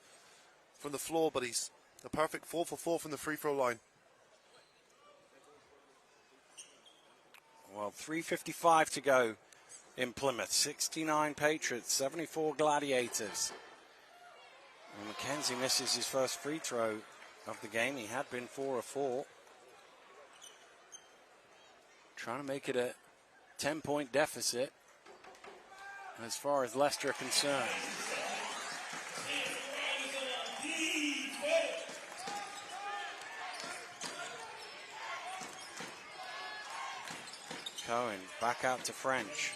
from the floor, but he's a perfect 4 for 4 from the free throw line. Well, 3:55 to go in Plymouth. 69 Patriots, 74 Gladiators. And McKenzie misses his first free throw of the game. He had been 4 of 4. Trying to make it a 10-point deficit as far as Leicester are concerned. Cohen back out to French.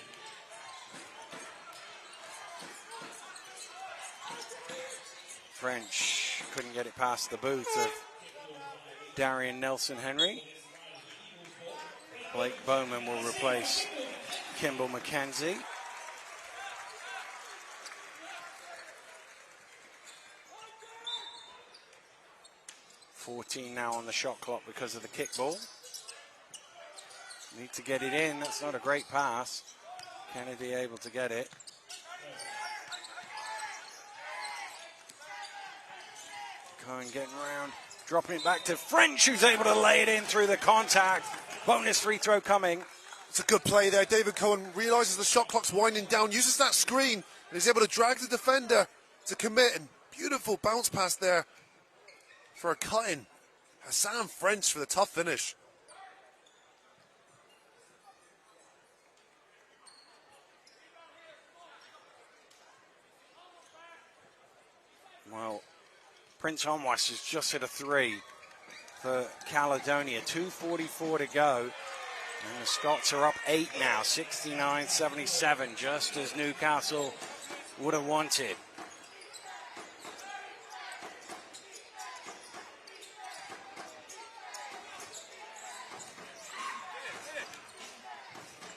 French couldn't get it past the boot of Darian Nelson-Henry. Blake Bowman will replace Kimball McKenzie. .14 now on the shot clock because of the kickball. Need to get it in. That's not a great pass. Kennedy able to get it. Cohen getting around, dropping it back to French, who's able to lay it in through the contact. Bonus free throw coming. It's a good play there. David Cohen realizes the shot clock's winding down, uses that screen, and he's able to drag the defender to commit. And beautiful bounce pass there for a cut-in. Hassan French for the tough finish. Well, Prince Honwas has just hit a 3 for Caledonia. 2:44 to go. And the Scots are up 8 now, 69-77, just as Newcastle would have wanted.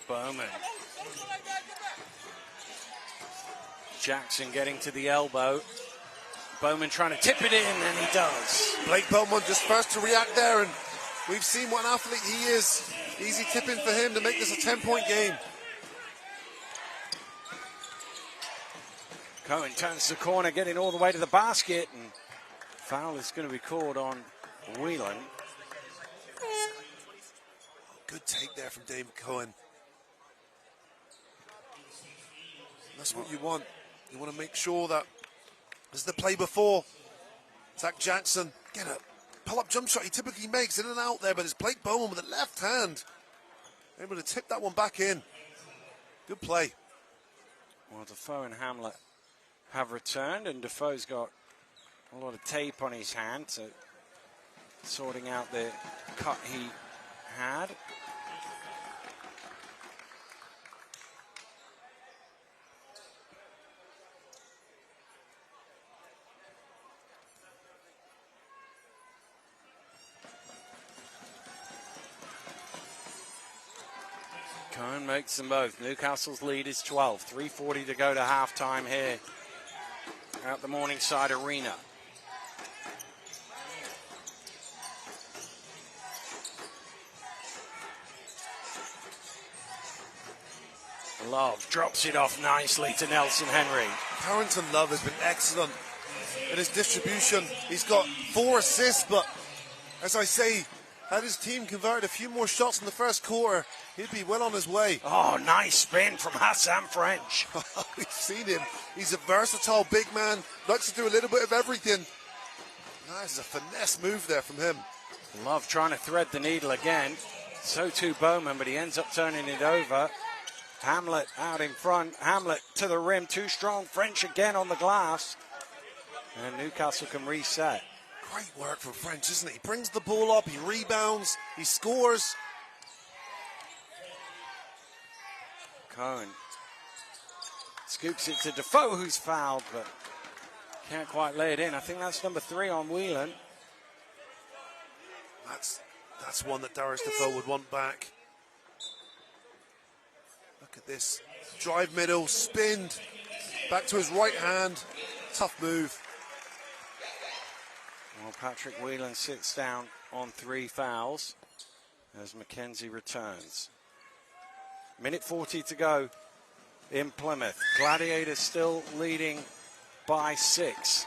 Bowman. Jackson getting to the elbow. Bowman trying to tip it in, and he does. Blake Bowman just first to react there, and we've seen what an athlete he is. Easy tipping for him to make this a 10-point game. Cohen turns the corner, getting all the way to the basket, and foul is going to be called on Whelan. Good take there from David Cohen. That's what you want. You want to make sure that this is the play before. Zach Jackson, get a pull-up jump shot he typically makes in and out there, but it's Blake Bowman with the left hand able to tip that one back in. Good play. Well, Defoe and Hamlet have returned, and Defoe's got a lot of tape on his hand, so sorting out the cut he had. Cohen makes them both. Newcastle's lead is 12. 3:40 to go to halftime here at the Morningside Arena. Love drops it off nicely to Nelson Henry. Carrington Love has been excellent in his distribution. He's got 4 assists, but as I say, had his team converted a few more shots in the first quarter, he'd be well on his way. Oh, nice spin from Hassan French. We've seen him. He's a versatile big man, likes to do a little bit of everything. That is a finesse move there from him. Love trying to thread the needle again. So too Bowman, but he ends up turning it over. Hamlet out in front. Hamlet to the rim, too strong. French again on the glass. And Newcastle can reset. Great work from French, isn't it? He brings the ball up, he rebounds, he scores. Cohen scoops it to Defoe, who's fouled, but can't quite lay it in. I think that's number 3 on Whelan. That's one that Darius Defoe would want back. Look at this. Drive middle, spinned, back to his right hand. Tough move. Well, Patrick Whelan sits down on 3 fouls as McKenzie returns. Minute 40 to go in Plymouth. Gladiators still leading by 6.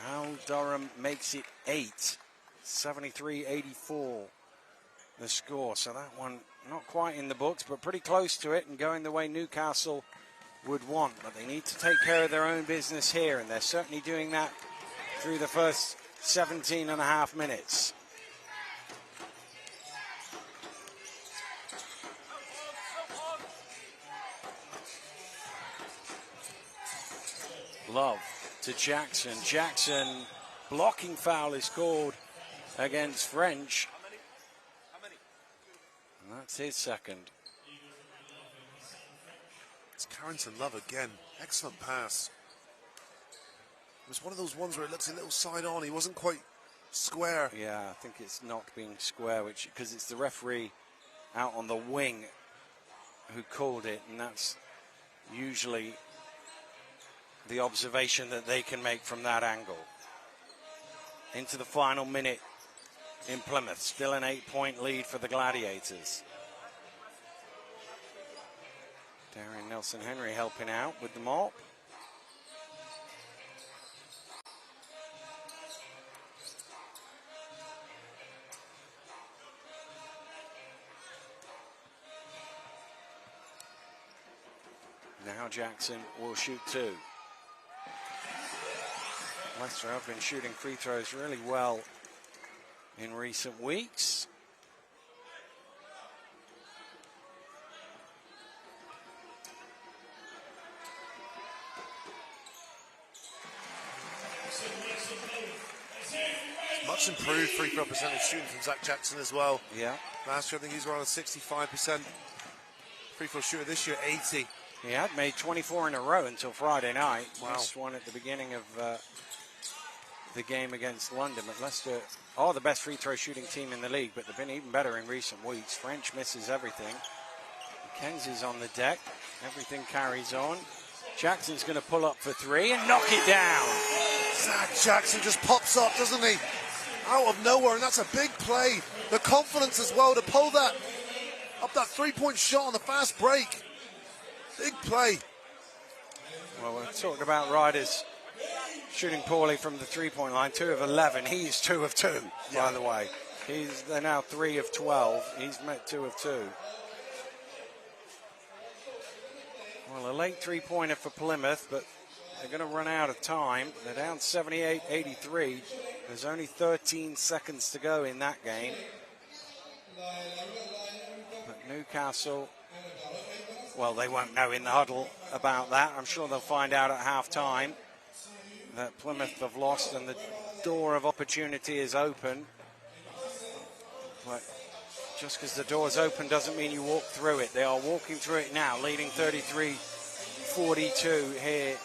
Al Durham makes it 8. 73-84 the score. So that one not quite in the books, but pretty close to it and going the way Newcastle would want. But they need to take care of their own business here, and they're certainly doing that through the first 17 and a half minutes. Love to Jackson. Jackson, blocking foul is called against French. And that's his second. It's Carrington Love again. Excellent pass. It was one of those ones where it looks a little side on. He wasn't quite square. Yeah, I think it's not being square, which because it's the referee out on the wing who called it, and that's usually the observation that they can make from that angle. Into the final minute in Plymouth. Still an 8-point lead for the Gladiators. Darian Nelson Henry helping out with the mop. Now Jackson will shoot 2. Leicester have been shooting free throws really well in recent weeks. Much improved free throw percentage shooting from Zach Jackson as well. Yeah. Last year I think he's around a 65% free throw shooter. This year 80. He had made 24 in a row until Friday night. Wow. Missed one at the beginning of the game against London. But Leicester are the best free throw shooting team in the league, but they've been even better in recent weeks. French misses everything. Kenzie's on the deck. Everything carries on. Jackson's going to pull up for three and knock it down. Zach Jackson just pops up, doesn't he? Out of nowhere, and that's a big play. The confidence as well to pull that up, that three-point shot on the fast break. Big play. Well, we're talking about Riders shooting poorly from the three-point line. 2 of 11. He's 2 of 2, by the way. They're now 3 of 12. He's met 2 of 2. Well, a late three-pointer for Plymouth, but they're going to run out of time. They're down 78-83. There's only 13 seconds to go in that game. But Newcastle, well, they won't know in the huddle about that. I'm sure they'll find out at half-time that Plymouth have lost and the door of opportunity is open. But just because the door's open doesn't mean you walk through it. They are walking through it now, leading 33-42 here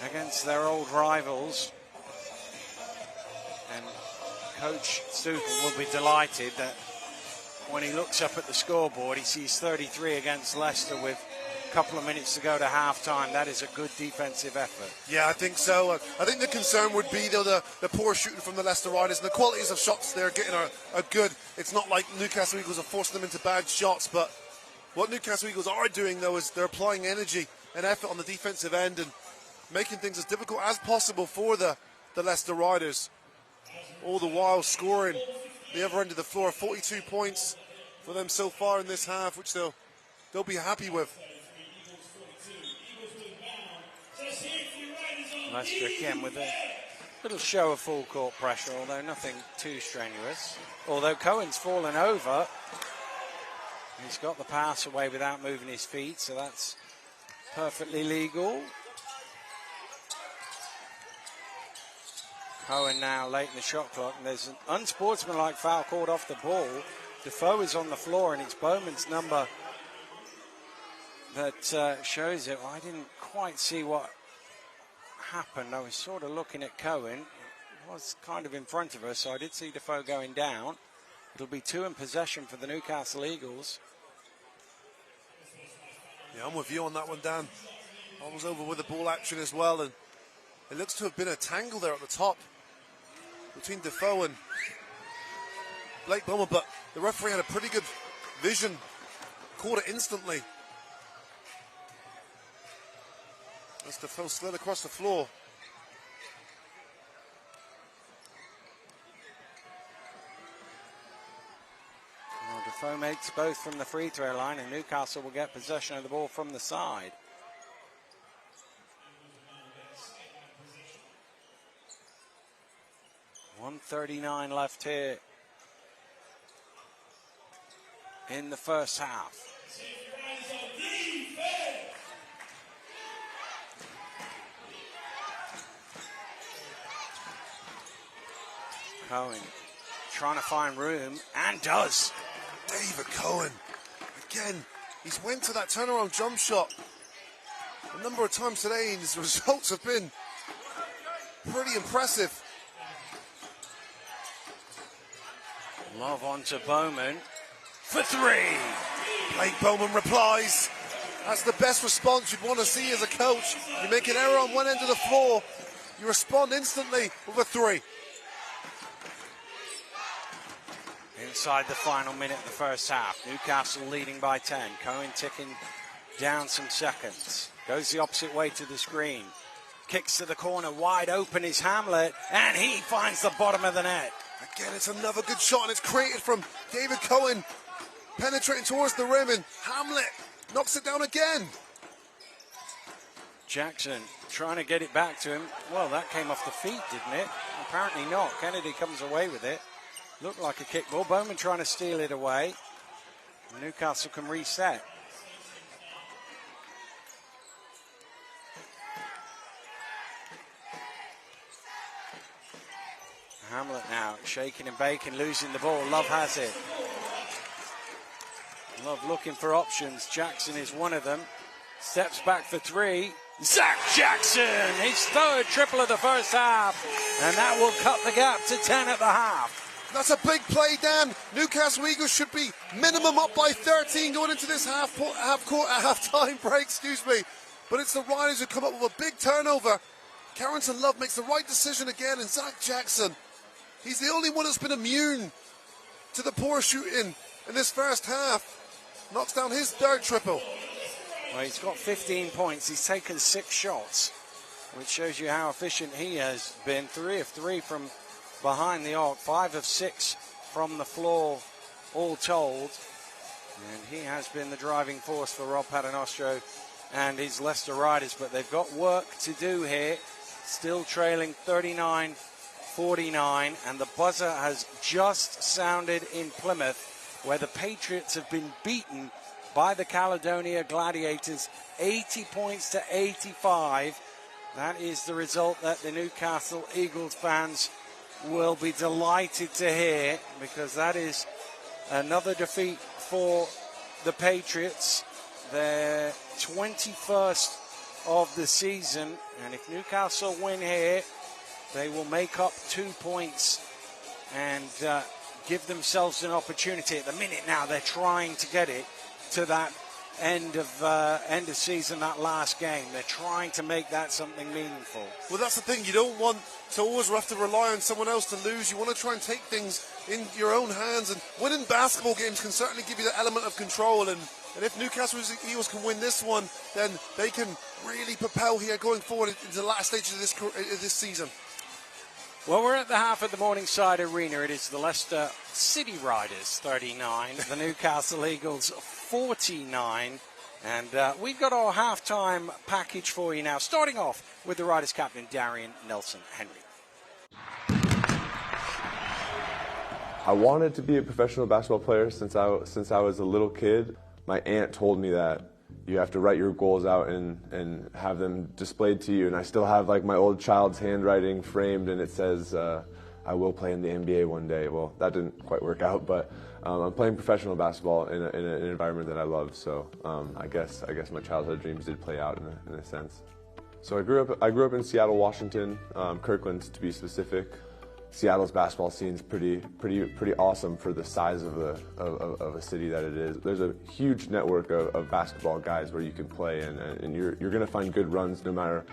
against their old rivals. And Coach Stupel will be delighted that when he looks up at the scoreboard, he sees 33 against Leicester with a couple of minutes to go to half-time. That is a good defensive effort. Yeah, I think so. I think the concern would be, though, the poor shooting from the Leicester Riders. And the qualities of shots they're getting are good. It's not like Newcastle Eagles are forcing them into bad shots, but what Newcastle Eagles are doing, though, is they're applying energy and effort on the defensive end and making things as difficult as possible for the Leicester Riders. All the while scoring the other end of the floor. 42 points for them so far in this half, which they'll be happy with. Leicester again with a little show of full court pressure, although nothing too strenuous. Although Cohen's fallen over. He's got the pass away without moving his feet, so that's perfectly legal. Cohen now late in the shot clock, and there's an unsportsmanlike foul called off the ball. Defoe is on the floor, and it's Bowman's number that shows it. Well, I didn't quite see what happened. I was sort of looking at Cohen. It was kind of in front of us, so I did see Defoe going down. It'll be 2 in possession for the Newcastle Eagles. Yeah, I'm with you on that one, Dan. I was over with the ball action as well, and it looks to have been a tangle there at the top between Defoe and Blake Bowman, but the referee had a pretty good vision, caught it instantly. As Defoe slid across the floor. Well, Defoe makes both from the free throw line, and Newcastle will get possession of the ball from the side. .139 left here in the first half. Cohen trying to find room, and does. David Cohen, again, he's went to that turnaround jump shot a number of times today, and his results have been pretty impressive. Love on to Bowman for 3. Blake Bowman replies. That's the best response you'd want to see as a coach. You make an error on one end of the floor, you respond instantly with a 3. Inside the final minute of the first half, Newcastle leading by 10. Cohen ticking down some seconds. Goes the opposite way to the screen. Kicks to the corner, wide open is Hamlet, and he finds the bottom of the net. Again, it's another good shot, and it's created from David Cohen, penetrating towards the rim, and Hamlet knocks it down again. Jackson trying to get it back to him. Well, that came off the feet, didn't it? Apparently not. Kennedy comes away with it. Looked like a kick ball. Bowman trying to steal it away. Newcastle can reset. Hamlet now shaking and baking, losing the ball. Love has it. Love looking for options. Jackson is one of them. Steps back for 3. Zach Jackson, his 3rd triple of the first half. And that will cut the gap to 10 at the half. That's a big play, Dan. Newcastle Eagles should be minimum up by 13 going into this half-time break, excuse me. But it's the Riders who come up with a big turnover. Carrington Love makes the right decision again, and Zach Jackson, he's the only one that's been immune to the poor shooting in this first half. Knocks down his third triple. Well, he's got 15 points. He's taken 6 shots, which shows you how efficient he has been. 3 of 3 from behind the arc, 5 of 6 from the floor, all told. And he has been the driving force for Rob Paternostro and his Leicester Riders. But they've got work to do here. Still trailing 39-49. And the buzzer has just sounded in Plymouth, where the Patriots have been beaten by the Caledonia Gladiators, 80 points to 85. That is the result that the Newcastle Eagles fans will be delighted to hear, because that is another defeat for the Patriots, their 21st of the season. And if Newcastle win here, they will make up 2 points and give themselves an opportunity. At the minute now, they're trying to get it to that end of season, that last game. They're trying to make that something meaningful. Well, that's the thing. You don't want to always have to rely on someone else to lose. You want to try and take things in your own hands. And winning basketball games can certainly give you the element of control. And if Newcastle Eagles can win this one, then they can really propel here going forward into the last stages of this season. Well, we're at the half at the Morningside Arena. It is the Leicester City Riders 39, the Newcastle Eagles 49. And we've got our halftime package for you now, starting off with the Riders captain, Darian Nelson-Henry. I wanted to be a professional basketball player since I was a little kid. My aunt told me that you have to write your goals out and have them displayed to you. And I still have like my old child's handwriting framed, and it says, I will play in the NBA one day. Well, that didn't quite work out, but I'm playing professional basketball in an environment that I love. So I guess my childhood dreams did play out in a sense. So I grew up in Seattle, Washington, Kirkland to be specific. Seattle's basketball scene is pretty awesome for the size of a city that it is. There's a huge network of basketball guys where you can play, and you're going to find good runs no matter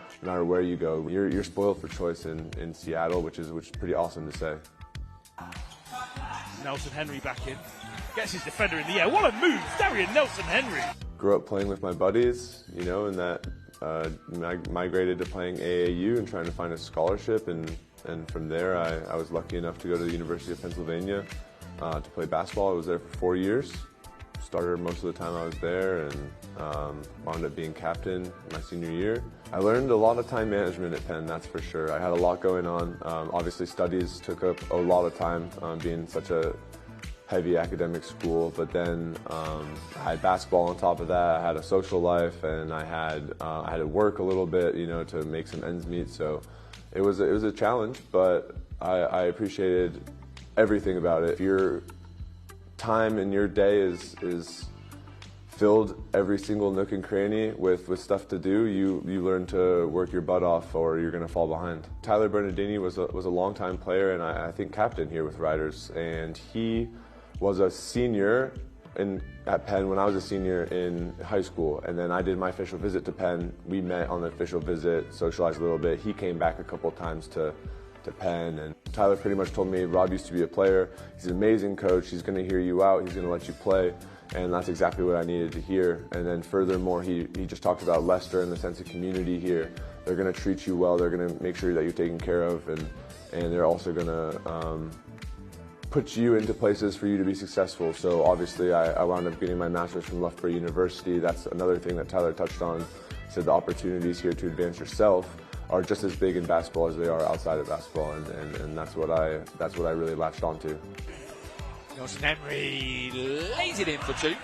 where you go. You're spoiled for choice in Seattle, which is pretty awesome to say. Nelson-Henry back in, gets his defender in the air. What a move, Darian Nelson-Henry. Grew up playing with my buddies, and that migrated to playing AAU and trying to find a scholarship, and from there I was lucky enough to go to the University of Pennsylvania to play basketball. I was there for 4 years. Started most of the time I was there, and wound up being captain my senior year. I learned a lot of time management at Penn, that's for sure. I had a lot going on. Obviously studies took up a lot of time, being such a heavy academic school, but then I had basketball on top of that. I had a social life, and I had to work a little bit, to make some ends meet. So it was a challenge, but I appreciated everything about it. If your time in your day is filled every single nook and cranny with stuff to do, you learn to work your butt off, or you're going to fall behind. Tyler Bernardini was a longtime player, and I think captain here with Riders, and he was a senior at Penn when I was a senior in high school, and then I did my official visit to Penn. We met on the official visit, socialized a little bit. He came back a couple times to Penn, and Tyler pretty much told me, Rob used to be a player. He's an amazing coach. He's going to hear you out. He's going to let you play, and that's exactly what I needed to hear. And then furthermore, he just talked about Leicester and the sense of community here. They're going to treat you well. They're going to make sure that you're taken care of, and they're also going to put you into places for you to be successful. So obviously I wound up getting my master's from Loughborough University. That's another thing that Tyler touched on. He said the opportunities here to advance yourself are just as big in basketball as they are outside of basketball, and that's what I really latched onto. Nelson-Henry lays it in for 2.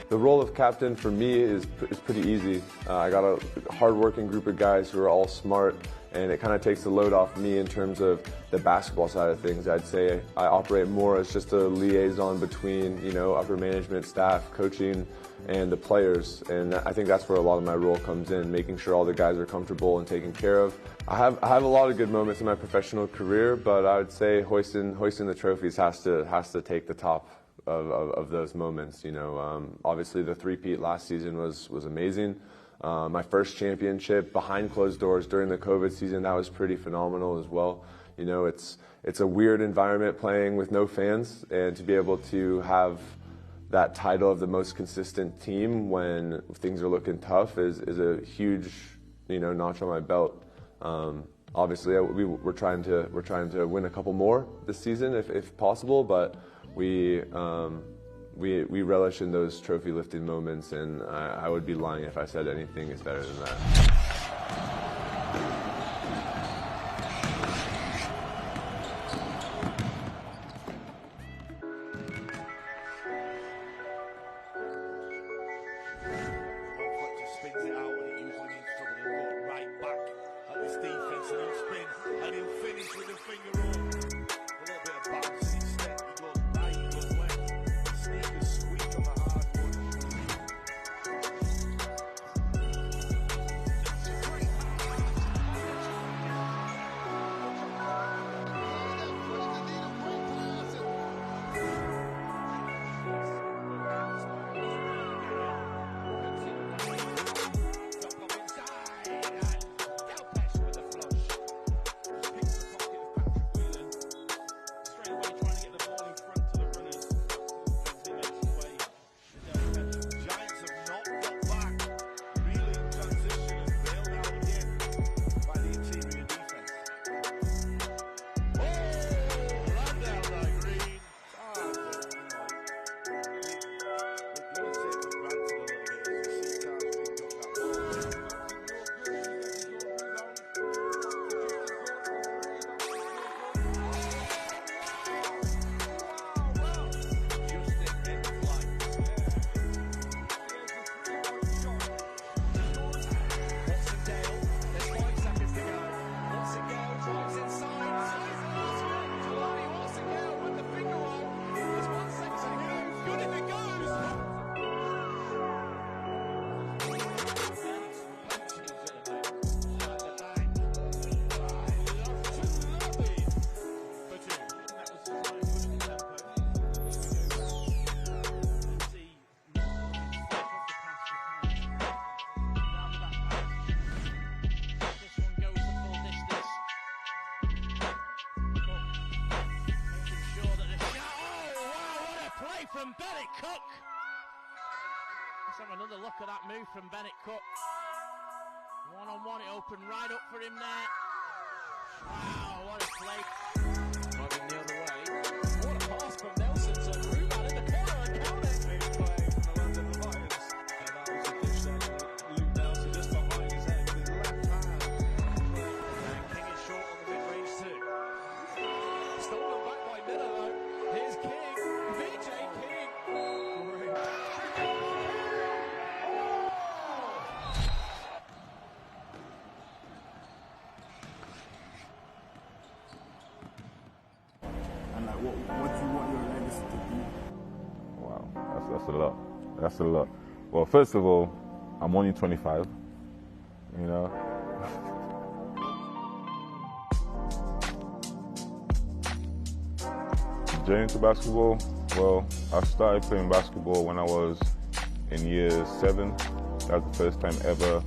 The role of captain for me is pretty easy. I got a hard-working group of guys who are all smart and it kind of takes the load off me in terms of the basketball side of things. I'd say I operate more as just a liaison between, you know, upper management, staff, coaching, and the players, and I think that's where a lot of my role comes in, making sure all the guys are comfortable and taken care of. I have a lot of good moments in my professional career, but I would say hoisting the trophies has to take the top of those moments. You know, obviously the three-peat last season was amazing. My first championship behind closed doors during the COVID season, that was pretty phenomenal as well. You know, it's a weird environment playing with no fans, and to be able to have that title of the most consistent team when things are looking tough is a huge, you know, notch on my belt. Obviously, we're trying to win a couple more this season if possible, but we relish in those trophy lifting moments, and I would be lying if I said anything is better than that. From Bennett Cook. Let's have another look at that move from Bennett Cook. One-on-one, it opened right up for him there. Wow, what a play. Moving the other way. What a pass from Nelson to Ruben in the corner and counter. He's playing from the London Lions. And that was a dish there to Luke Nelson just behind his head with his left hand. And King is short on the mid-range too. Stolen back by Miller though. Here's King. VJ King. Great. And like, what do you want your legacy to be? Wow, that's a lot. That's a lot. Well, first of all, I'm only 25. You know. Journey to basketball. Well, I started playing basketball when I was in year 7. That was the first time ever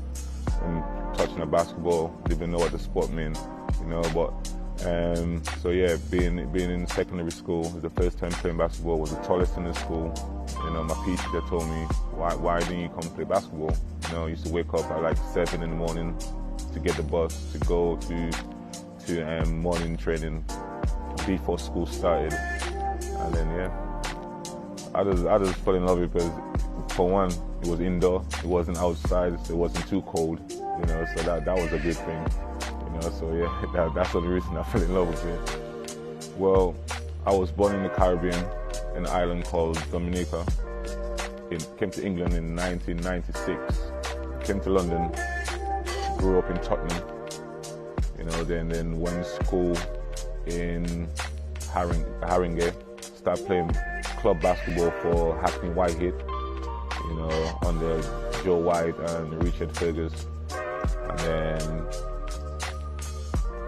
in touching a basketball. Didn't even know what the sport meant, you know. But so yeah, being in secondary school was the first time playing basketball. Was the tallest in the school. You know, my PE teacher told me, why didn't you come play basketball? You know, I used to wake up at like 7 in the morning to get the bus to go to morning training before school started. And then yeah, I just fell in love because, for one, it was indoor, it wasn't outside, it wasn't too cold, you know, so that was a good thing, you know, so yeah, that's the reason I fell in love with it. Well, I was born in the Caribbean, in an island called Dominica. Came to England in 1996, came to London, grew up in Tottenham, you know, then went to school in Haringey, started playing club basketball for Hackney Whitehead, you know, under Joe White and Richard Fergus, and then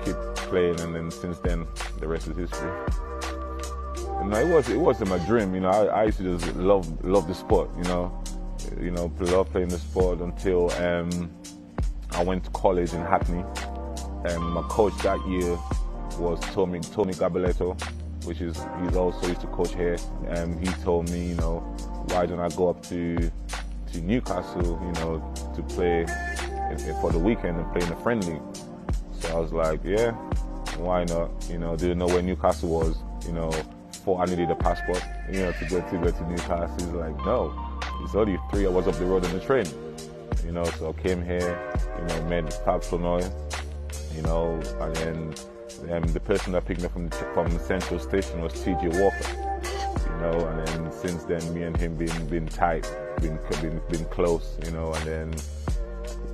keep playing, and then since then the rest is history. You know, it wasn't my dream, you know. I used to just love the sport, you know, love playing the sport until I went to college in Hackney, and my coach that year was Tony Gabaletto, he's also used to coach here, and he told me, you know, why don't I go up to Newcastle, you know, to play for the weekend and play in a friendly. So I was like, yeah, why not? You know, didn't know where Newcastle was, you know. Thought I needed a passport, you know, to go to Newcastle. He's like, no, it's only 3 hours up the road on the train, you know. So I came here, you know, met Fab Flonoy, you know, and then the person that picked me up from the Central Station was TJ Walker, you know. And then since then, me and him been tight, been close, you know. And then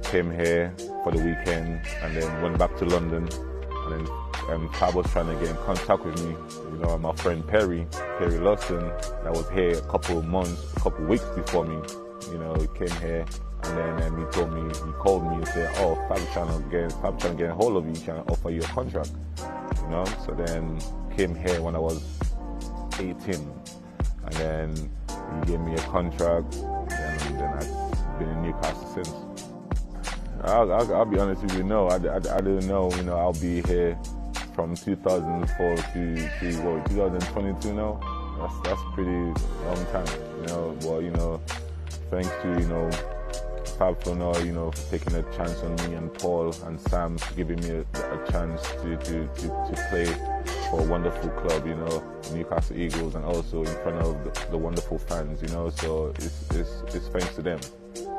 came here for the weekend, and then went back to London, and then Fab was trying to get in contact with me, you know. And my friend Perry Lawson, that was here a couple weeks before me, you know, he came here, and then he called me and said, oh, Fab trying to get a hold of you, trying to offer you a contract, you know. So then came here when I was 18, and then he gave me a contract, and then I've been in Newcastle since. I'll be honest with you, no, I didn't know, you know, I'll be here from 2004 to 2022 now. That's pretty long time, you know. Well, you know, thanks to, you know, Fab Flonoy, you know, for taking a chance on me, and Paul and Sam for giving me a chance to play for a wonderful club, you know, Newcastle Eagles, and also in front of the wonderful fans, you know. So it's thanks to them.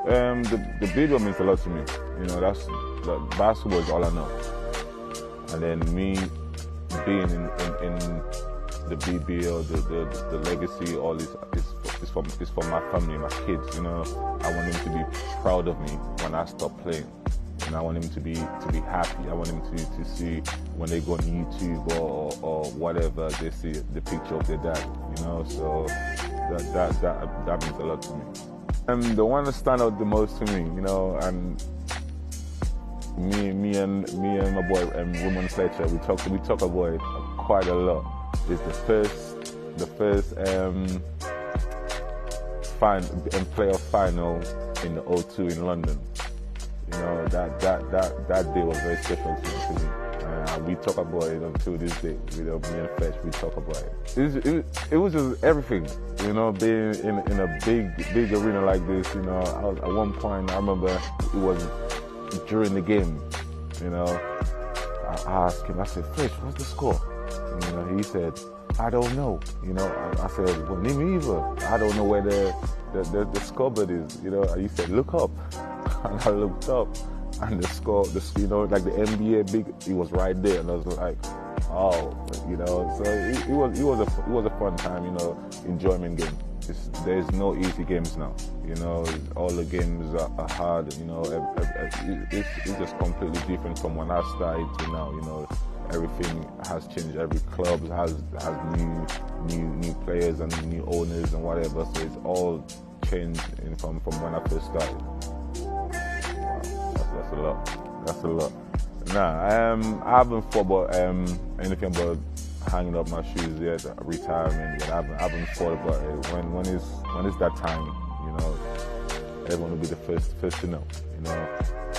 The BBL means a lot to me, you know. Basketball is all I know, and then me being in the BBL, the legacy, all this is for my family, my kids, you know. I want them to be proud of me when I stop playing, and I want them to be happy. I want them to see when they go on YouTube or whatever, they see the picture of their dad, you know. So that means a lot to me. The one that stand out the most to me, you know, and me and my boy Roman Fletcher, we talk about it quite a lot. It's the first playoff final in the O2 in London. You know, that day was very special to me. We talk about it until this day. You know, me and Fletch, we talk about it. It was just everything, you know, being in a big arena like this. You know, at one point I remember it was during the game. You know, I asked him, I said, Fletch, what's the score? And, you know, he said, I don't know. You know, I said, well, me either. I don't know where the scoreboard is. You know, and he said, look up. And I looked up, and the score, you know, like the NBA it was right there, and I was like, oh, you know. So it was a fun time, you know, enjoyment game. There's no easy games now, you know. All the games are hard, you know. It's just completely different from when I started to now, you know. Everything has changed. Every club has new players and new owners and whatever. So it's all changed from when I first started. Wow, that's a lot. Nah, I haven't thought about anything about hanging up my shoes yet, retirement yet. I haven't thought about it. When is that time? You know, everyone will be the first to know. You know,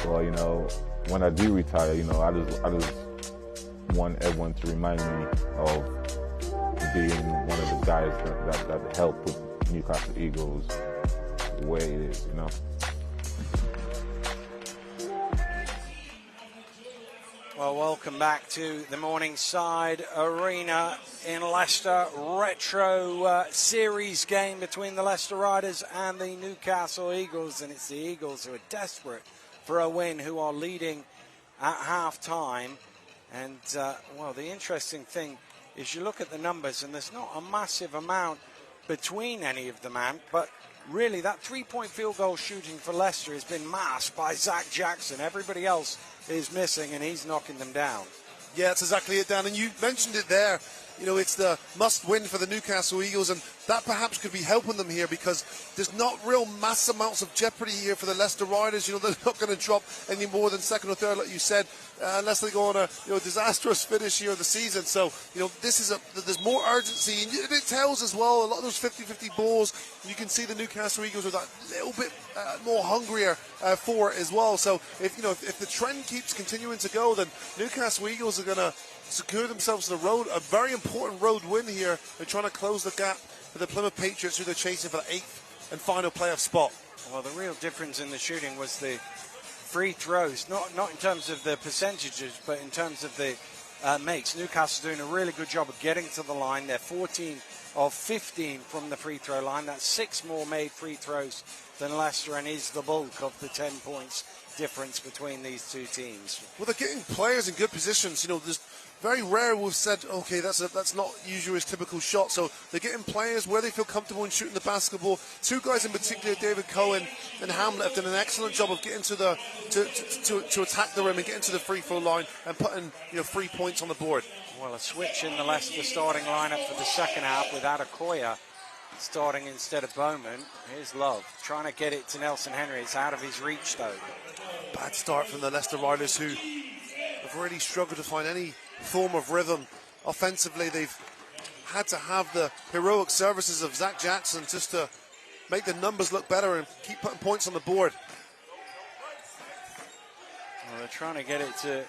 well, you know, when I do retire, you know, I just want everyone to remind me of being one of the guys that helped put Newcastle Eagles where it is, you know. Well, welcome back to the Morningside Arena in Leicester. Retro series game between the Leicester Riders and the Newcastle Eagles, and it's the Eagles who are desperate for a win, who are leading at half-time. And, well, the interesting thing is you look at the numbers, and there's not a massive amount between any of them, but really that three-point field goal shooting for Leicester has been masked by Zach Jackson. Everybody else is missing, and he's knocking them down. Yeah, that's exactly it, Dan. And you mentioned it there. You know, it's the must-win for the Newcastle Eagles, and that perhaps could be helping them here because there's not real mass amounts of jeopardy here for the Leicester Riders. You know, they're not going to drop any more than second or third, like you said, unless they go on a disastrous finish here of the season. So, you know, there's more urgency, and it tells as well. A lot of those 50-50 balls, you can see the Newcastle Eagles are that little bit more hungrier for it as well. So, if the trend keeps continuing to go, then Newcastle Eagles are going to secure themselves a very important road win here. They're trying to close the gap for the Plymouth Patriots, who they're chasing for the 8th and final playoff spot. Well, the real difference in the shooting was the free throws, not in terms of the percentages, but in terms of the makes. Newcastle's doing a really good job of getting to the line. They're 14 of 15 from the free throw line. That's 6 more made free throws than Leicester, and is the bulk of the 10 points difference between these two teams. Well, they're getting players in good positions. You know, there's very rare we've said, okay, that's not usually his typical shot. So they're getting players where they feel comfortable in shooting the basketball. 2 guys in particular, David Cohen and Hamlet, have done an excellent job of getting to attack the rim and getting to the free throw line and putting 3 points on the board. Well, a switch in the Leicester starting lineup for the second half with Adekoya starting instead of Bowman. Here's Love trying to get it to Nelson Henry. It's out of his reach though. Bad start from the Leicester Riders, who have really struggled to find any form of rhythm offensively. They've had to have the heroic services of Zach Jackson just to make the numbers look better and keep putting points on the board. Well, they're trying to get it to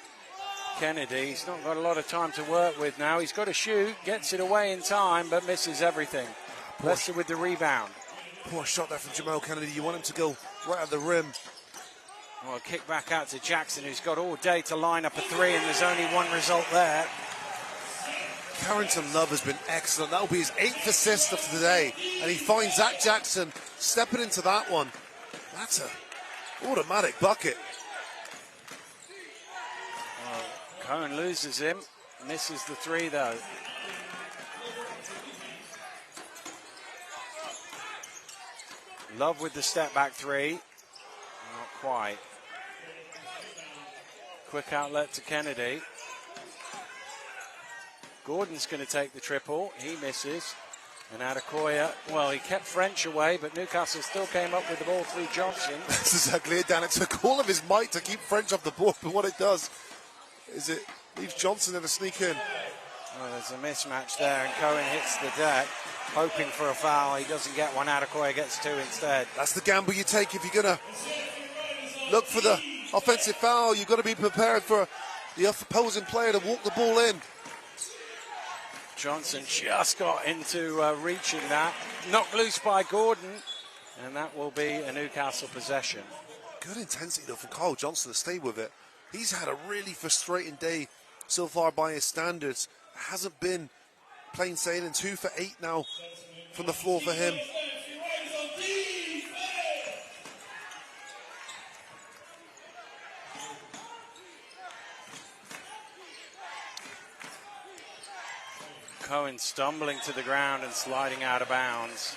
Kennedy. He's not got a lot of time to work with now. He's got to shoot, gets it away in time, but misses everything. Leicester with the rebound. Poor shot there from Jamal Kennedy. You want him to go right at the rim. Well, a kick back out to Jackson, who's got all day to line up a 3, and there's only one result there. Carrington Love has been excellent. That'll be his 8th assist of the day, and he finds Zach Jackson stepping into that one. That's an automatic bucket. Well, Cohen loses him, misses the 3 though. Love with the step back 3, not quite. Quick outlet to Kennedy. Gordon's going to take the triple. He misses. And Adekoya, well, he kept French away, but Newcastle still came up with the ball through Johnson. That's exactly it, Dan. It took all of his might to keep French off the board, but what it does is it leaves Johnson in a sneak in. Well, there's a mismatch there, and Cohen hits the deck, hoping for a foul. He doesn't get one. Adekoya gets 2 instead. That's the gamble you take if you're going to look for the offensive foul. You've got to be prepared for the opposing player to walk the ball in. Johnson just got into reaching that. Knocked loose by Gordon, and that will be a Newcastle possession. Good intensity, though, from Kyle Johnson to stay with it. He's had a really frustrating day so far by his standards. Hasn't been plain sailing. 2 for 8 now from the floor for him. Cohen stumbling to the ground and sliding out of bounds.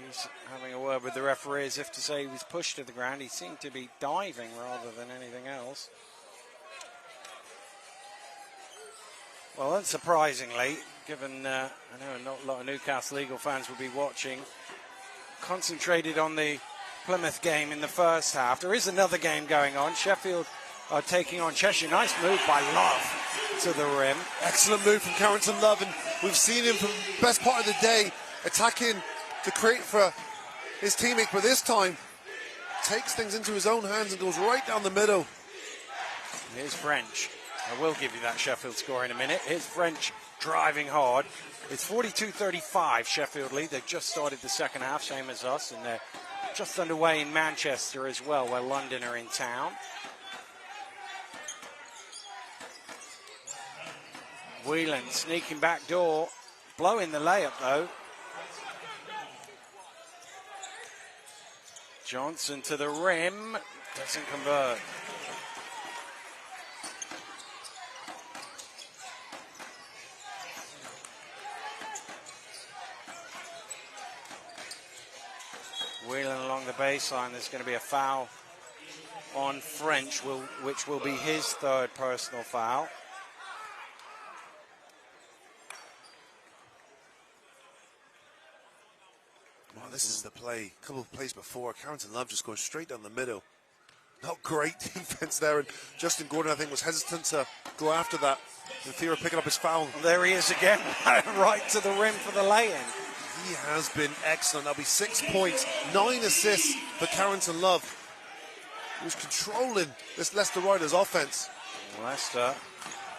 He's having a word with the referee as if to say he was pushed to the ground. He seemed to be diving rather than anything else. Well, unsurprisingly, given I know not a lot of Newcastle Eagle fans will be watching, concentrated on the Plymouth game in the first half. There is another game going on. Sheffield are taking on Cheshire. Nice move by Love to the rim. Excellent move from Carrington Love, and we've seen him for the best part of the day attacking to create for his teammate, but this time takes things into his own hands and goes right down the middle. Here's French. I will give you that Sheffield score in a minute. Here's French driving hard. It's 42-35 Sheffield lead. They've just started the second half, same as us, and they're just underway in Manchester as well, where London are in town. Whelan sneaking back door, blowing the layup though. Johnson to the rim, doesn't convert. Whelan along the baseline. There's going to be a foul on French, which will be his third personal foul. Well, this is the play. A couple of plays before, Carrington Love just going straight down the middle. Not great defense there, and Justin Gordon, I think, was hesitant to go after that. And Theo picking up his foul. Well, there he is again, right to the rim for the lay-in. He has been excellent. That'll be 6 points, 9 assists for Carrington Love, who's controlling this Leicester Riders offense. Leicester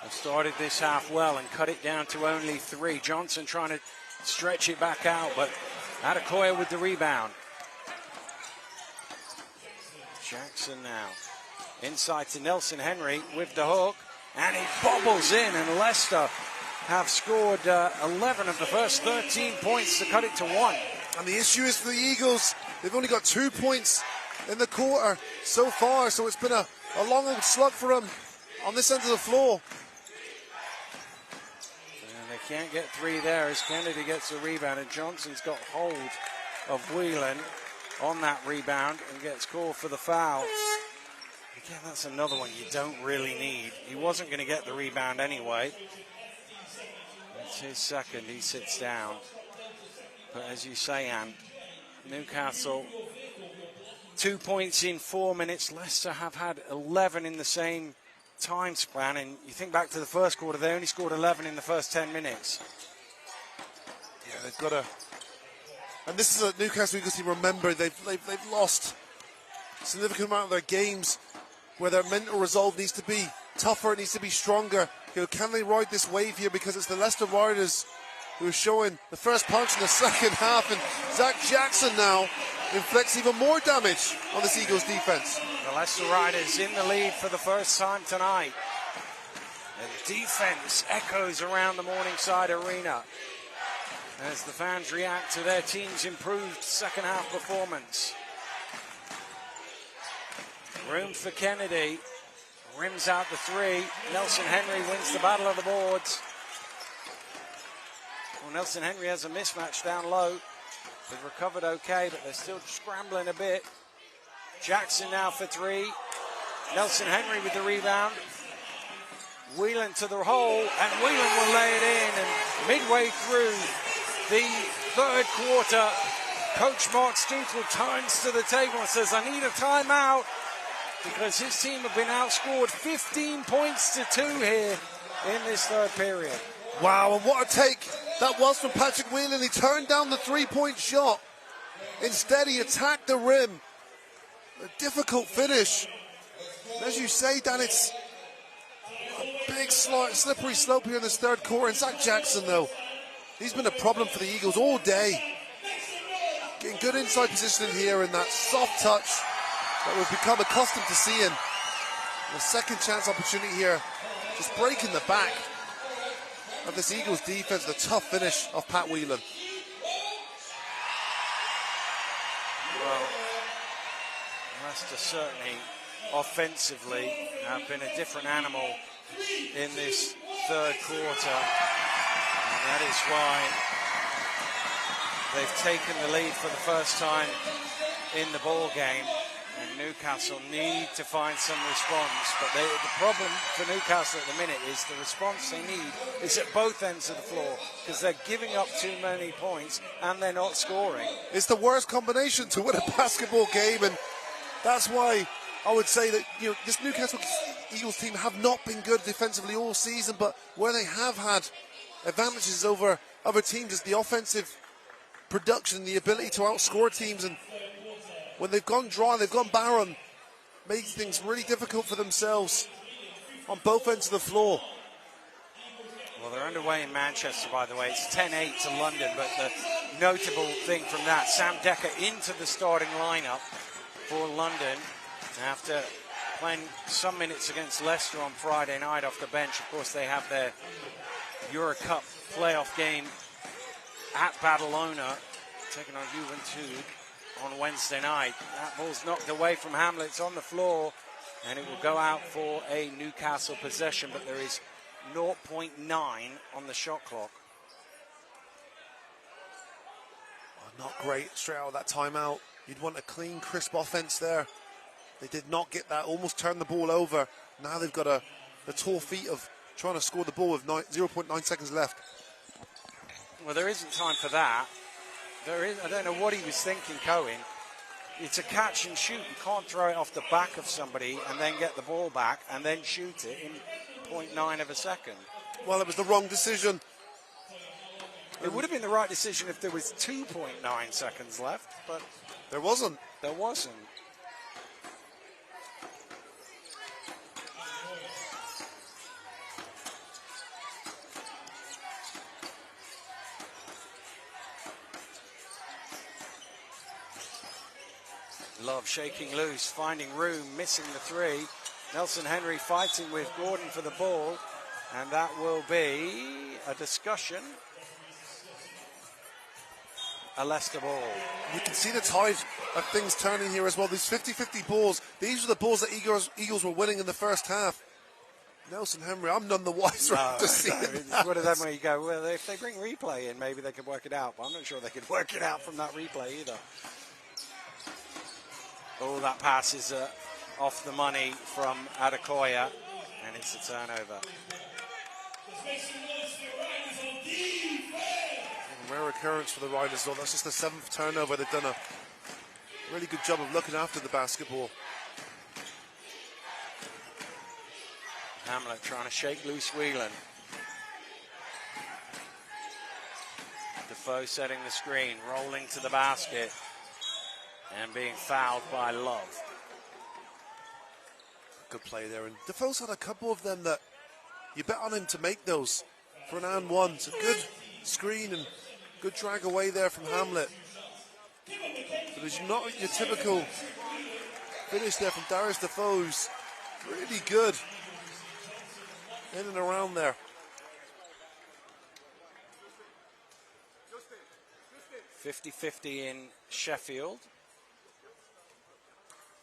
have started this half well and cut it down to only 3. Johnson trying to stretch it back out, but Adekoya with the rebound. Jackson now inside to Nelson Henry with the hook, and he bobbles in, and Leicester have scored 11 of the first 13 points to cut it to 1. And the issue is for the Eagles, they've only got 2 points in the quarter so far, so it's been a long old slug for them on this end of the floor. And they can't get 3 there as Kennedy gets a rebound, and Johnson's got hold of Whelan on that rebound and gets called for the foul. Again, that's another one you don't really need. He wasn't going to get the rebound anyway. It's his second, he sits down. But as you say, Anne, Newcastle, 2 points in 4 minutes. Leicester have had 11 in the same time span, and you think back to the first quarter, they only scored 11 in the first 10 minutes. Yeah, they've got to... And this is a Newcastle Eagles team, remember, they've lost a significant amount of their games where their mental resolve needs to be tougher, it needs to be stronger. You know, can they ride this wave here? Because it's the Leicester Riders who are showing the first punch in the second half, and Zach Jackson now inflicts even more damage on this Eagles defense. The Leicester Riders in the lead for the first time tonight. The defense echoes around the Morningside Arena as the fans react to their team's improved second half performance. Room for Kennedy. Rims out the 3. Nelson Henry wins the battle of the boards. Well, Nelson Henry has a mismatch down low. They've recovered okay, but they're still scrambling a bit. Jackson now for 3. Nelson Henry with the rebound. Whelan to the hole, and Whelan will lay it in. And midway through the third quarter, Coach Mark Stootle turns to the table and says, I need a timeout, because his team have been outscored 15 points to 2 here in this third period. Wow, and what a take that was from Patrick Whelan. He turned down the 3-point shot. Instead, he attacked the rim. A difficult finish. As you say, Dan, it's a big slippery slope here in this third quarter. And Zach Jackson, though, he's been a problem for the Eagles all day. Getting good inside positioning here in that soft touch that we've become accustomed to seeing. A second chance opportunity here, just breaking the back of this Eagles defense. The tough finish of Pat Whelan. Well, Leicester certainly offensively have been a different animal in this third quarter, and that is why they've taken the lead for the first time in the ball game. And Newcastle need to find some response, but the problem for Newcastle at the minute is the response they need is at both ends of the floor, because they're giving up too many points and they're not scoring. It's the worst combination to win a basketball game, and that's why I would say that, you know, this Newcastle Eagles team have not been good defensively all season, but where they have had advantages over other teams is the offensive production, the ability to outscore teams. And when they've gone dry, they've gone barren, making things really difficult for themselves on both ends of the floor. Well, they're underway in Manchester, by the way. It's 10-8 to London, but the notable thing from that, Sam Decker into the starting lineup for London after playing some minutes against Leicester on Friday night off the bench. Of course, they have their Euro Cup playoff game at Badalona, taking on Juventud on Wednesday night. That ball's knocked away from Hamlets on the floor, and it will go out for a Newcastle possession, but there is 0.9 on the shot clock. Oh, not great, straight out of that timeout. You'd want a clean, crisp offense there. They did not get that, almost turned the ball over. Now they've got the tall feet of trying to score the ball with 0.9 seconds left. Well, there isn't time for that. I don't know what he was thinking, Cohen. It's a catch and shoot. You can't throw it off the back of somebody and then get the ball back and then shoot it in 0.9 of a second. Well, it was the wrong decision. It would have been the right decision if there was 2.9 seconds left, but there wasn't. There wasn't. Love shaking loose, finding room, missing the three. Nelson Henry fighting with Gordon for the ball, and that will be a discussion. A Leicester ball. You can see the tide of things turning here as well. These 50-50 balls, these are the balls that Eagles were winning in the first half. Nelson Henry, I'm none the wiser to see it's one of them where you go, well, if they bring replay in, maybe they could work it out, but I'm not sure they could work it out from that replay either. Oh, that pass is off the money from Adekoya, and it's a turnover. Rare occurrence for the Riders, though. That's just the 7th turnover. They've done a really good job of looking after the basketball. Hamlet trying to shake loose Whelan. Defoe setting the screen, rolling to the basket, and being fouled by Love. Good play there, and Defoe's had a couple of them that you bet on him to make those for an and one. It's a good screen and good drag away there from Hamlet. But it's not your typical finish there from Darius Defoe's. Really good in and around there. 50-50 in Sheffield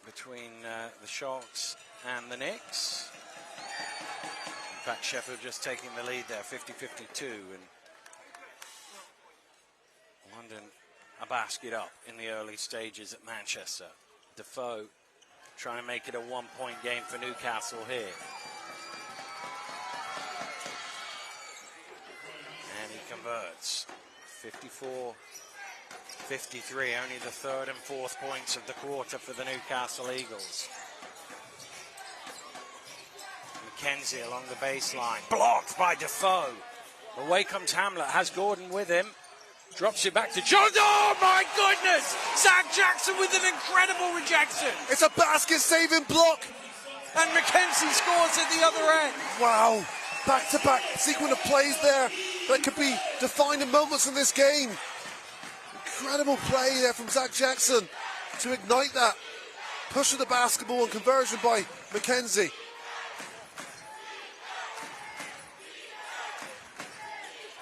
between the Sharks and the Knicks. In fact, Sheffield just taking the lead there, 50-52, and London a basket up in the early stages at Manchester. Defoe trying to make it a one-point game for Newcastle here. And he converts. 54-53, only the 3rd and 4th points of the quarter for the Newcastle Eagles. McKenzie along the baseline, blocked by Defoe. Away comes Hamlet, has Gordon with him. Drops it back to Jones. Oh my goodness! Zach Jackson with an incredible rejection. It's a basket-saving block. And McKenzie scores at the other end. Wow. Back-to-back sequence of plays there that could be defining moments in this game. Incredible play there from Zach Jackson to ignite that. Push of the basketball and conversion by McKenzie.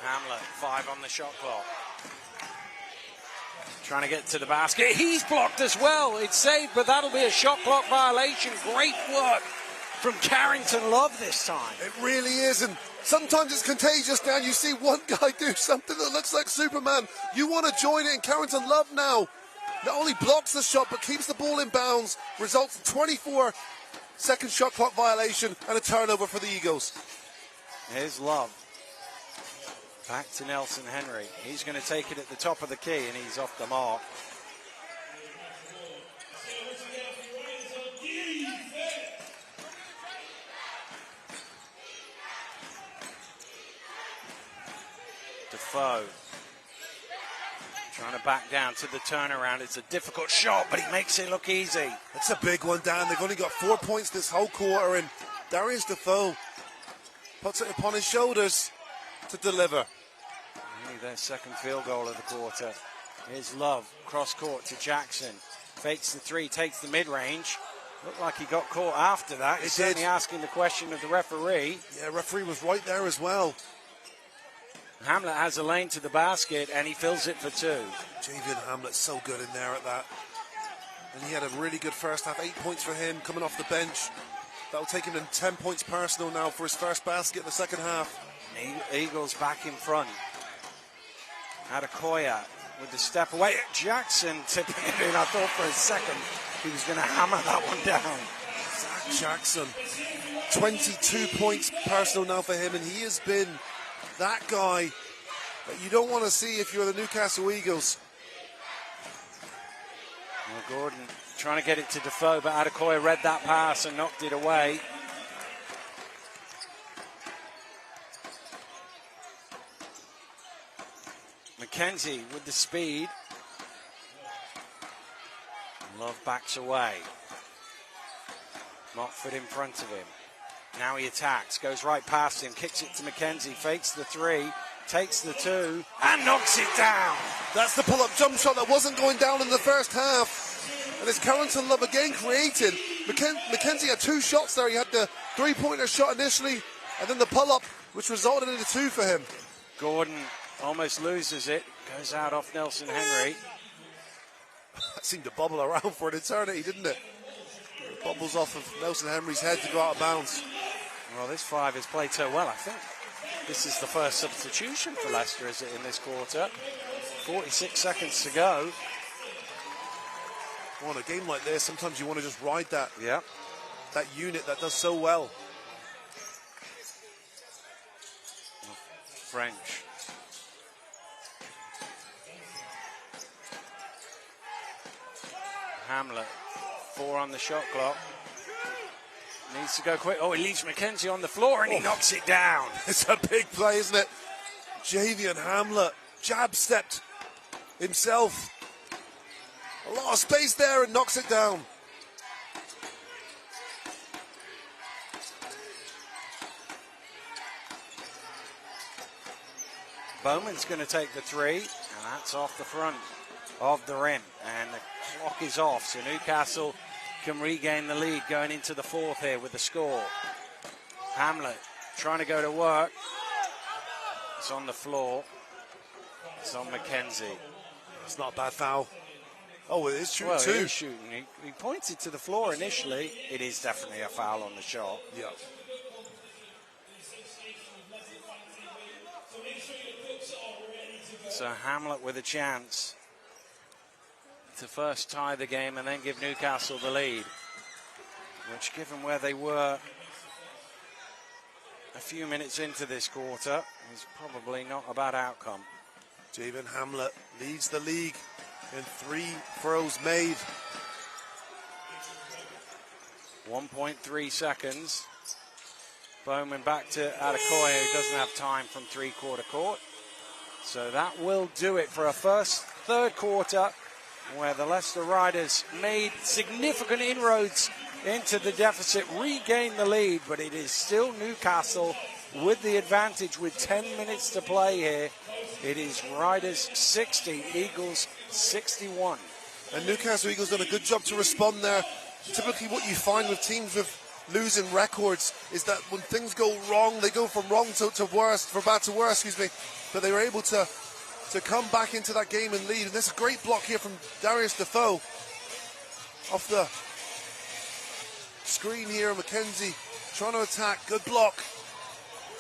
Hamlet, 5 on the shot clock. Trying to get to the basket. He's blocked as well. It's saved, but that'll be a shot clock violation. Great work from Carrington Love this time. It really is, and sometimes it's contagious, Dan. You see one guy do something that looks like Superman. You want to join it, and Carrington Love now not only blocks the shot, but keeps the ball in bounds. Results in 24-second shot clock violation and a turnover for the Eagles. Here's Love. Back to Nelson Henry. He's going to take it at the top of the key, and he's off the mark. Defoe trying to back down to the turnaround. It's a difficult shot, but he makes it look easy. It's a big one, Dan. They've only got 4 points this whole quarter, and Darius Defoe puts it upon his shoulders to deliver. Only their second field goal of the quarter. Here's Love, cross court to Jackson. Fakes the three, takes the mid-range. Looked like he got caught after that. He's certainly asking the question of the referee. Yeah, referee was right there as well. Hamlet has a lane to the basket, and he fills it for 2. Javian Hamlet's so good in there at that. And he had a really good first half. 8 points for him coming off the bench. That'll take him to 10 points personal now for his first basket in the second half. Eagles back in front. Adekoya with the step away. Jackson tipping it in. I thought for a second he was going to hammer that one down. Zach Jackson, 22 points personal now for him, and he has been that guy that you don't want to see if you're the Newcastle Eagles. Well, Gordon trying to get it to Defoe, but Adekoya read that pass and knocked it away. McKenzie with the speed. Love backs away. Montford in front of him. Now he attacks, goes right past him, kicks it to McKenzie, fakes the 3, takes the 2, and knocks it down. That's the pull-up jump shot that wasn't going down in the first half. And it's Carrington Love again created. McKenzie had 2 shots there. He had the 3-pointer shot initially, and then the pull-up, which resulted in a 2 for him. Gordon almost loses it, goes out off Nelson Henry. That seemed to bubble around for an eternity, didn't it? It bubbles off of Nelson Henry's head to go out of bounds. Well, this 5 has played so well, I think this is the first substitution for Leicester, is it, in this quarter? 46 seconds to go. Well, in a game like this, sometimes you want to just ride that, yeah, that unit that does so well. French. Hamlet, 4 on the shot clock. Needs to go quick. Oh, he leaves McKenzie on the floor and he knocks it down. It's a big play, isn't it? Javian Hamlet jab stepped himself. A lot of space there and knocks it down. Bowman's going to take the 3, and that's off the front of the rim. And the clock is off, so Newcastle can regain the lead going into the 4th here with the score. Hamlet trying to go to work. It's on the floor. It's on McKenzie. It's not a bad foul. Oh, it is shooting too. He is shooting. He pointed to the floor initially. It is definitely a foul on the shot. Yeah. So Hamlet with a chance to first tie the game and then give Newcastle the lead, which, given where they were a few minutes into this quarter, is probably not a bad outcome. Javian Hamlet leads the league in 3 throws made. 1.3 seconds. Bowman back to Adekoya, who doesn't have time from 3-quarter court. So that will do it for a third quarter, where the Leicester Riders made significant inroads into the deficit, regained the lead, but it is still Newcastle with the advantage with 10 minutes to play here. It is Riders 60, Eagles 61. And Newcastle Eagles done a good job to respond there. Typically what you find with teams with losing records is that when things go wrong, they go from wrong to worse, from bad to worse, but they were able to come back into that game and lead. And there's a great block here from Darius Defoe off the screen here. McKenzie trying to attack, good block,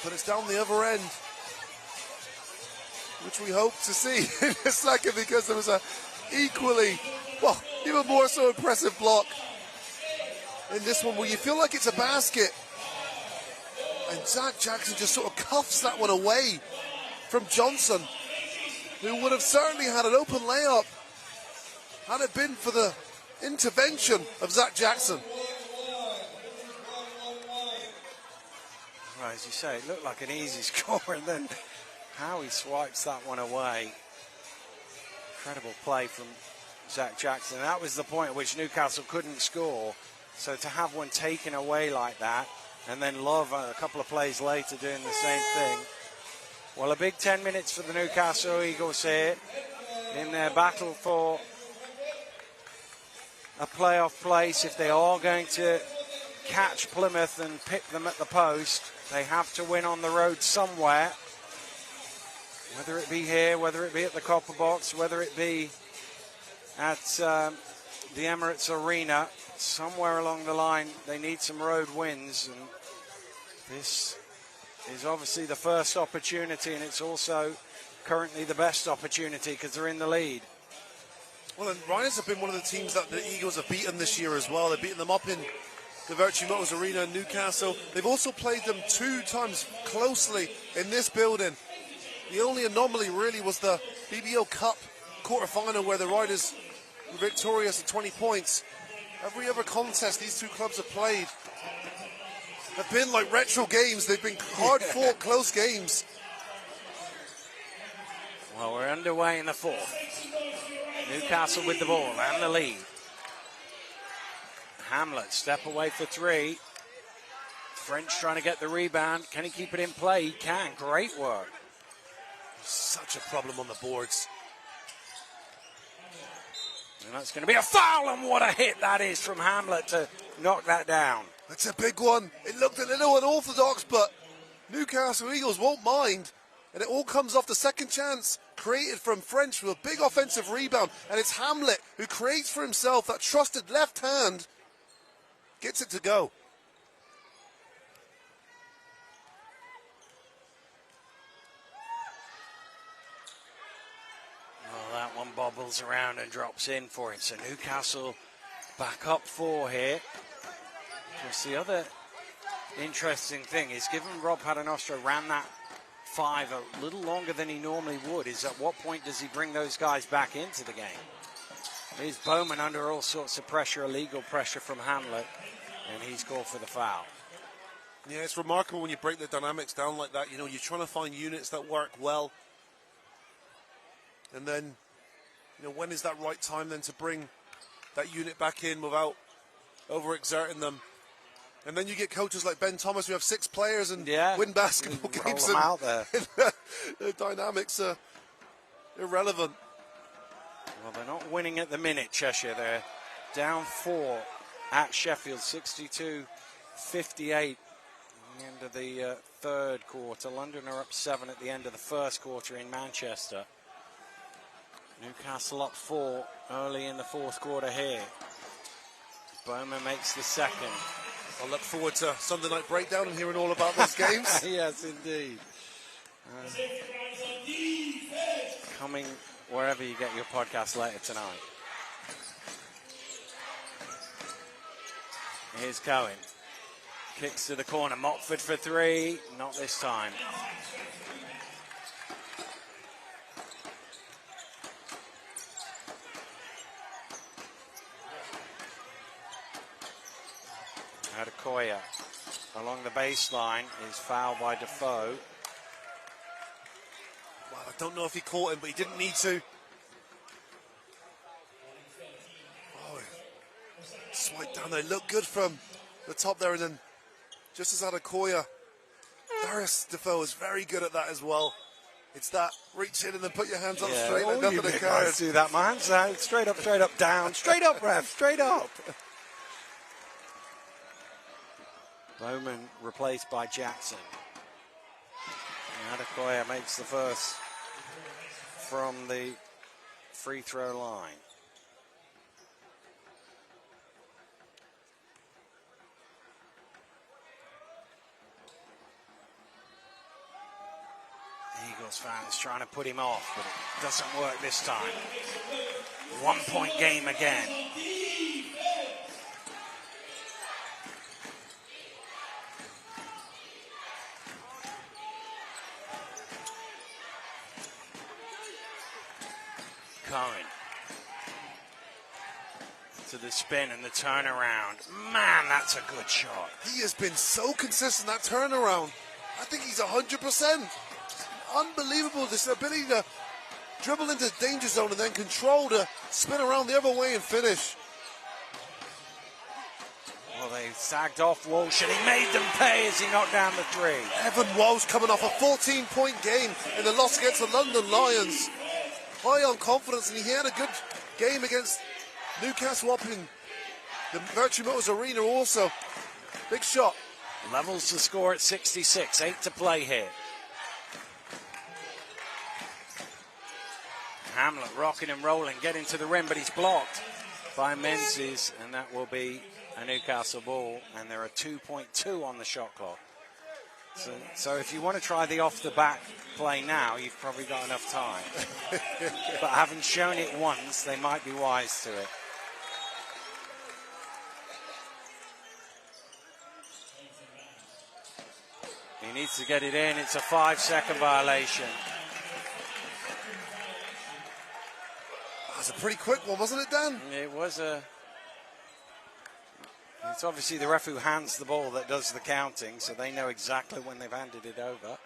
but it's down the other end, which we hope to see in a second, because there was a equally, well, even more so impressive block in this one where you feel like it's a basket, and Zach Jackson just sort of cuffs that one away from Johnson, who would have certainly had an open layup had it been for the intervention of Zach Jackson. Well, as you say, it looked like an easy score, and then how he swipes that one away. Incredible play from Zach Jackson. That was the point at which Newcastle couldn't score. So to have one taken away like that, and then Love a couple of plays later doing the same thing. Well, a big 10 minutes for the Newcastle Eagles here in their battle for a playoff place. If they are going to catch Plymouth and pick them at the post, they have to win on the road somewhere. Whether it be here, whether it be at the Copper Box, whether it be at the Emirates Arena, somewhere along the line they need some road wins, and this is obviously the first opportunity, and it's also currently the best opportunity because they're in the lead. Well, and Riders have been one of the teams that the Eagles have beaten this year as well. They've beaten them up in the Virtue Motors Arena in Newcastle. They've also played them 2 times closely in this building. The only anomaly really was the BBL Cup quarter-final where the Riders were victorious at 20 points. Every other contest these two clubs have played have been like retro games. They've been hard-fought, close games. Well, we're underway in the 4th. Newcastle with the ball and the lead. Hamlet, step away for 3. French trying to get the rebound. Can he keep it in play? He can. Great work. Such a problem on the boards. And that's going to be a foul, and what a hit that is from Hamlet to knock that down. That's a big one. It looked a little unorthodox, but Newcastle Eagles won't mind. And it all comes off the second chance created from French with a big offensive rebound. And it's Hamlet who creates for himself that trusted left hand. Gets it to go. Well, that one bobbles around and drops in for him. So Newcastle back up 4 here. Of course, the other interesting thing is, given Rob Paternoster ran that 5 a little longer than he normally would, is at what point does he bring those guys back into the game? Here's Bowman under all sorts of pressure, illegal pressure from Hamlet, and he's called for the foul. Yeah, it's remarkable when you break the dynamics down like that. You know, you're trying to find units that work well. And then, you know, when is that right time then to bring that unit back in without overexerting them? And then you get coaches like Ben Thomas who have 6 players and win basketball games. Them out there. The dynamics are irrelevant. Well, they're not winning at the minute, Cheshire. They're down 4 at Sheffield, 62-58 at the end of the 3rd quarter. London are up 7 at the end of the 1st quarter in Manchester. Newcastle up 4 early in the 4th quarter here. Bowman makes the 2nd. I look forward to Sunday Night Breakdown and hearing all about those games. Yes, indeed. Coming wherever you get your podcast later tonight. Here's Cohen. Kicks to the corner. Mockford for 3. Not this time. Adekoya along the baseline is fouled by Defoe. Well, I don't know if he caught him, but he didn't need to. Oh, swipe down there. Looked good from the top there, and then just as Adekoya, Darius Defoe is very good at that as well. It's that reach in and then put your hands up straight and nothing occurs. Do that, my hands out, straight up, down, straight up, ref, straight up. Bowman replaced by Jackson. And Adekoya makes the first from the free throw line. Eagles fans trying to put him off, but it doesn't work this time. 1-point game again. Cohen to the spin and the turnaround. Man, that's a good shot. He has been so consistent, that turnaround. I think he's 100%. Unbelievable, this ability to dribble into the danger zone and then control to spin around the other way and finish. Well, they sagged off Walsh and he made them pay as he knocked down the 3. Evan Walsh coming off a 14-point game in the loss against the London Lions. High on confidence, and he had a good game against Newcastle up in the Virtue Motors Arena also. Big shot. Levels the score at 66, 8 to play here. Hamlet rocking and rolling, getting to the rim, but he's blocked by Menzies, and that will be a Newcastle ball, and there are 2.2 on the shot clock. So if you want to try the off-the-back play now, you've probably got enough time. But having shown it once, they might be wise to it. He needs to get it in. It's a 5-second violation. That's a pretty quick one, wasn't it, Dan? It was a... It's obviously the ref who hands the ball that does the counting, so they know exactly when they've handed it over.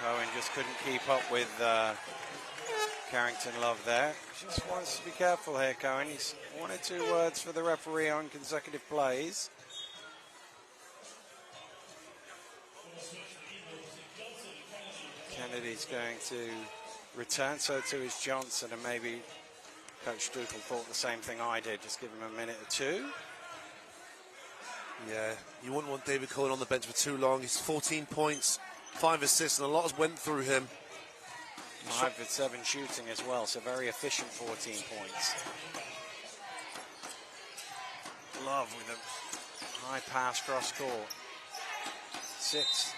Cohen just couldn't keep up with Carrington Love there. Just wants to be careful here, Cohen. He's 1 or 2 words for the referee on consecutive plays. Kennedy's going to return, so too is Johnson, and maybe Coach Struple thought the same thing I did, just give him a minute or 2. Yeah, you wouldn't want David Cohen on the bench for too long. He's 14 points, 5 assists, and a lot has went through him. 5 with 7 shooting as well, so very efficient 14 points. Love with a high pass cross court. 6.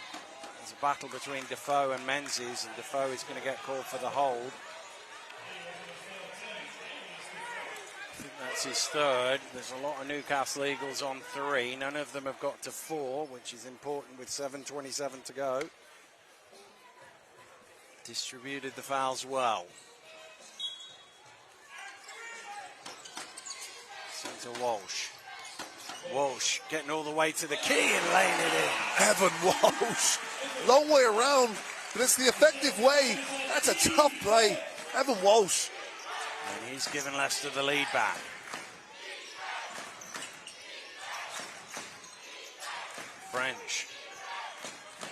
There's a battle between Defoe and Menzies, and Defoe is going to get called for the hold. I think that's his 3rd. There's a lot of Newcastle Eagles on 3. None of them have got to 4, which is important with 7:27 to go. Distributed the fouls well. Sent to Walsh. Walsh getting all the way to the key and laying it in. Evan Walsh. Long way around, but it's the effective way. That's a tough play. Evan Walsh. And he's given Leicester the lead back. French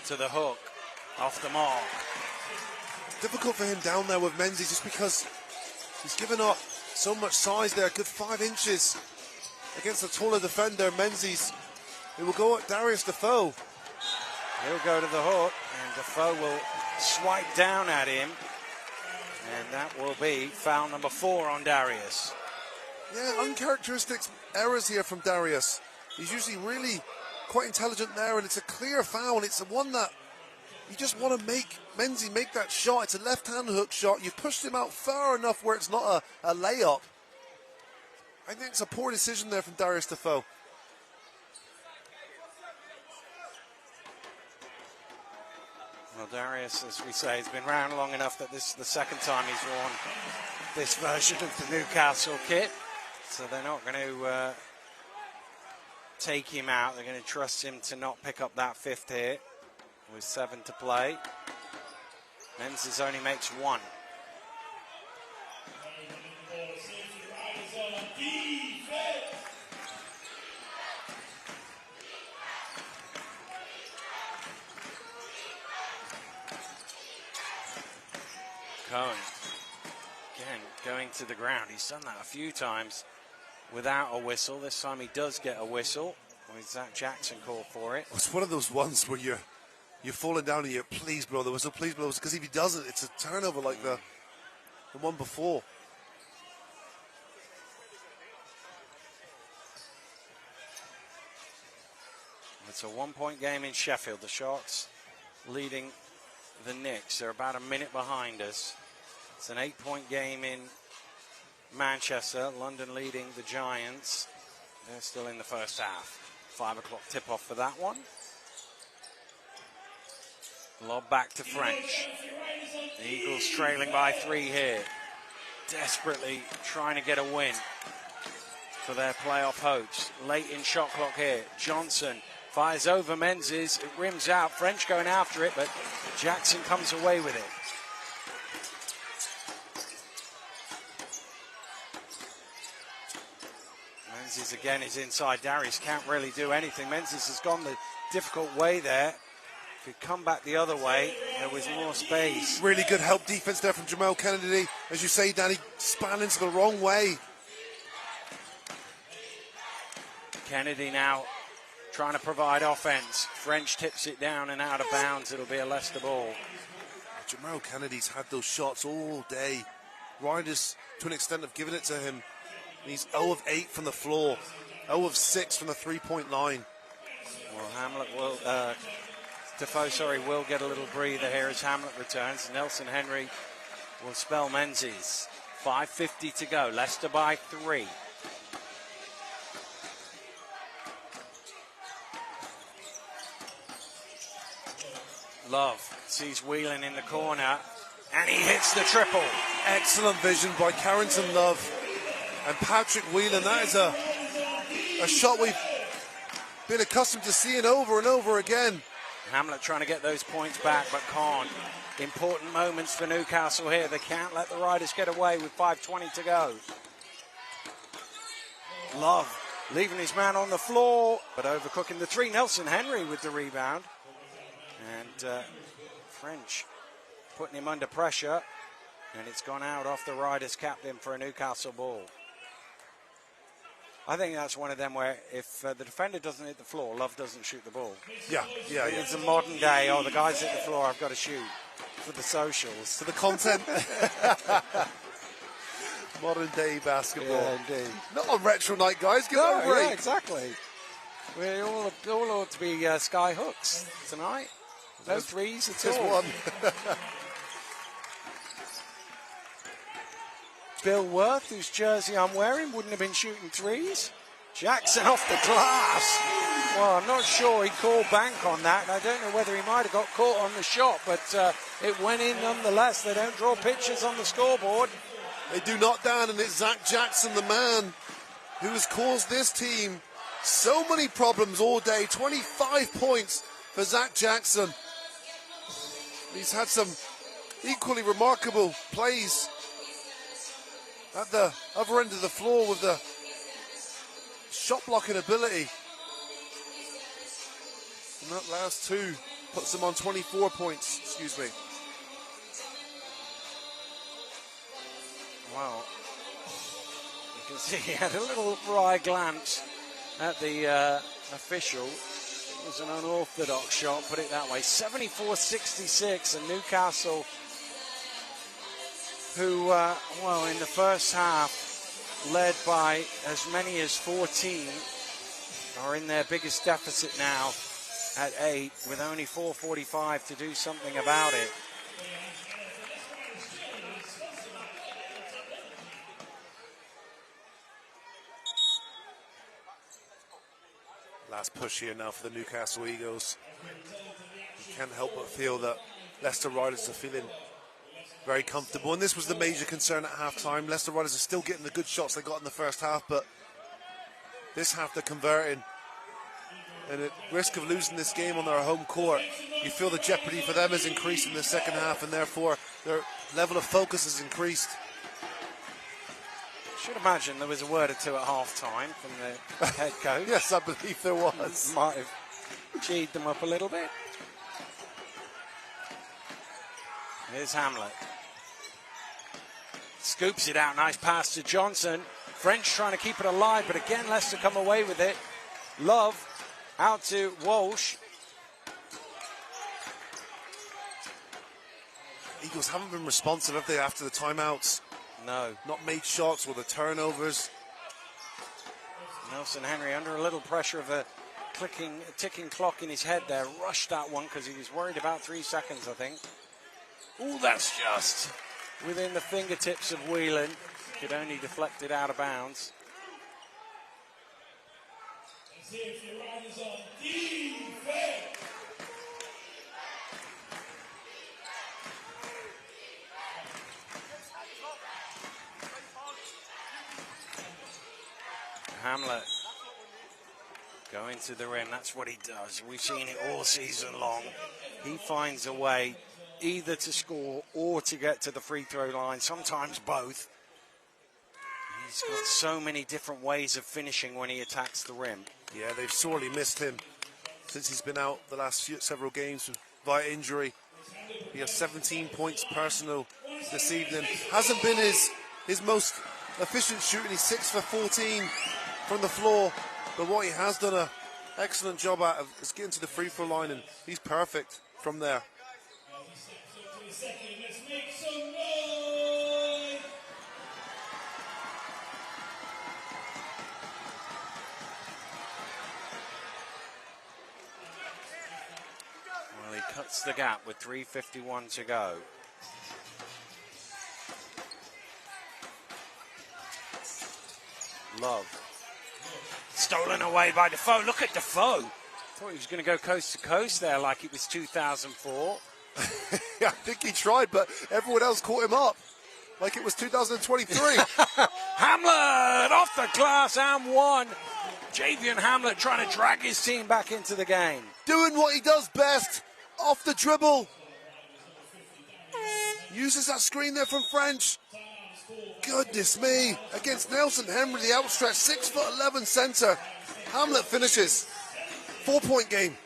to the hook. Off the mark. Difficult for him down there with Menzies just because he's given up so much size there. Good 5 inches against a taller defender, Menzies. It will go at Darius Defoe. He'll go to the hook, and Defoe will swipe down at him. And that will be foul number 4 on Darius. Yeah, uncharacteristic errors here from Darius. He's usually really quite intelligent there, and it's a clear foul, and it's the one that you just want to make Menzies make that shot. It's a left-hand hook shot. You pushed him out far enough where it's not a layup. I think it's a poor decision there from Darius Defoe. Well, Darius, as we say, has been around long enough that this is the 2nd time he's worn this version of the Newcastle kit. So they're not going to take him out. They're going to trust him to not pick up that 5th hit with 7 to play. Menzies only makes 1. Cohen, again, going to the ground. He's done that a few times without a whistle. This time he does get a whistle. With Zach Jackson called for it. It's one of those ones where you're falling down and you're, please blow the whistle, please blow the whistle. Because if he doesn't, it's a turnover like the one before. It's a 1-point game in Sheffield. The Sharks leading the Knicks. They're about a minute behind us. It's an 8-point game in Manchester. London leading the Giants. They're still in the first half. 5 o'clock tip-off for that one. Lob back to French. The Eagles trailing by 3 here. Desperately trying to get a win for their playoff hopes. Late in shot clock here. Johnson fires over Menzies. It rims out. French going after it, but Jackson comes away with it. Menzies again is inside. Darius can't really do anything. Menzies has gone the difficult way there. If he'd come back the other way, there was more space. Really good help defense there from Jamal Kennedy. As you say, Danny, span into the wrong way. Kennedy now trying to provide offense. French tips it down and out of bounds. It'll be a Leicester ball. Jamero Kennedy's had those shots all day. Riders, to an extent, have given it to him. He's 0 of 8 from the floor, 0 of 6 from the three-point line. Well, Hamlet will, Defoe, will get a little breather here as Hamlet returns. Nelson Henry will spell Menzies. 5:50 to go. Leicester by 3. Love sees Whelan in the corner, and he hits the triple. Excellent vision by Carrington Love and Patrick Whelan. That is a shot we've been accustomed to seeing over and over again. Hamlet trying to get those points back, but can't. Important moments for Newcastle here. They can't let the Riders get away with 5:20 to go. Love leaving his man on the floor, but overcooking the 3. Nelson Henry with the rebound. And French putting him under pressure. And it's gone out off the Riders captain for a Newcastle ball. I think that's one of them where if the defender doesn't hit the floor, Love doesn't shoot the ball. Yeah. It's a modern day, the guys hit the floor, I've got to shoot for the socials. For the content. Modern day basketball. Yeah, indeed. Not on retro night, guys. Give it a break. Yeah, exactly. We all ought to be sky hooks tonight. No threes at all. One. Bill Worth, whose jersey I'm wearing, wouldn't have been shooting threes. Jackson off the glass. Well, I'm not sure he called bank on that, and I don't know whether he might have got caught on the shot, but it went in nonetheless. They don't draw pictures on the scoreboard. They do not, Dan, and it's Zach Jackson, the man who has caused this team so many problems all day. 25 points for Zach Jackson. He's had some equally remarkable plays at the other end of the floor with the shot blocking ability. And that last 2 puts them on 24 points, excuse me. Well, you can see he had a little wry glance at the official. It was an unorthodox shot, put it that way. 74-66, and Newcastle, who, in the first half, led by as many as 14, are in their biggest deficit now at 8, with only 4:45 to do something about it. Last push here now for the Newcastle Eagles. You can't help but feel that Leicester Riders are feeling very comfortable, and this was the major concern at half-time. Leicester Riders are still getting the good shots they got in the first half, but this half they're converting. And at risk of losing this game on their home court, you feel the jeopardy for them has increased in the second half, and therefore their level of focus has increased. Should imagine there was a word or two at half-time from the head coach. Yes, I believe there was. Might have cheated them up a little bit. Here's Hamlet. Scoops it out. Nice pass to Johnson. French trying to keep it alive, but again, Leicester come away with it. Love out to Walsh. Eagles haven't been responsive, have they, after the timeouts? No. Not made shots with the turnovers. Nelson Henry under a little pressure of a ticking clock in his head there. Rushed that one because he was worried about 3 seconds, I think. Ooh, that's just within the fingertips of Whelan. Could only deflect it out of bounds. Hamlet going to the rim. That's what he does. We've seen it all season long. He finds a way either to score or to get to the free throw line, sometimes both. He's got so many different ways of finishing when he attacks the rim. Yeah, they've sorely missed him since he's been out the last several games via injury. He has 17 points personal this evening. Hasn't been his most efficient shooting. He's 6 for 14 from the floor, but what he has done an excellent job at is getting to the free throw line, and he's perfect from there. Well, he cuts the gap with 3:51 to go. Love. Stolen away by Defoe. Look at Defoe. Thought he was going to go coast to coast there like it was 2004. I think he tried, but everyone else caught him up like it was 2023. Hamlet off the glass and one. Javian Hamlet trying to drag his team back into the game. Doing what he does best, off the dribble. Uses that screen there from French. Goodness me. Against Nelson Henry, the outstretched 6'11" centre. Hamlet finishes. 4-point game.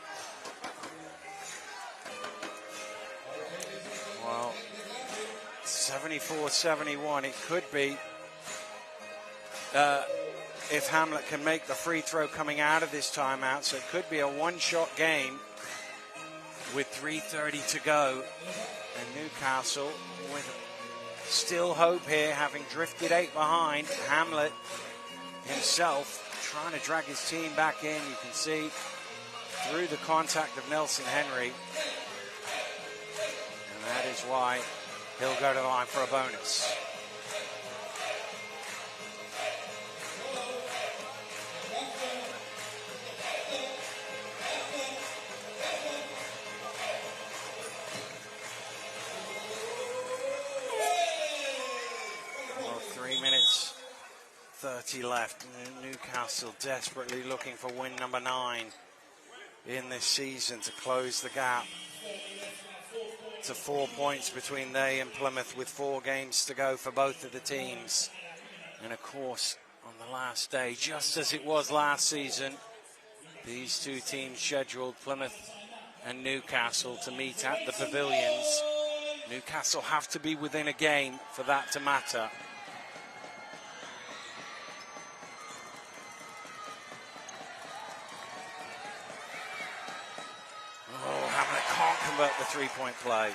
Well, 74-71. It could be if Hamlet can make the free throw coming out of this timeout. So it could be a one-shot game with 3:30 to go. And Newcastle with still hope here, having drifted 8 behind. Hamlet himself trying to drag his team back in. You can see through the contact of Nelson Henry. And that is why he'll go to the line for a bonus. Well, 3 minutes 30 left. Newcastle desperately looking for win number 9 in this season to close the gap to 4 points between they and Plymouth, with 4 games to go for both of the teams. And of course, on the last day, just as it was last season, these two teams scheduled, Plymouth and Newcastle, to meet at the pavilions. Newcastle have to be within a game for that to matter. Oh, Hamlet can't convert the three-point play.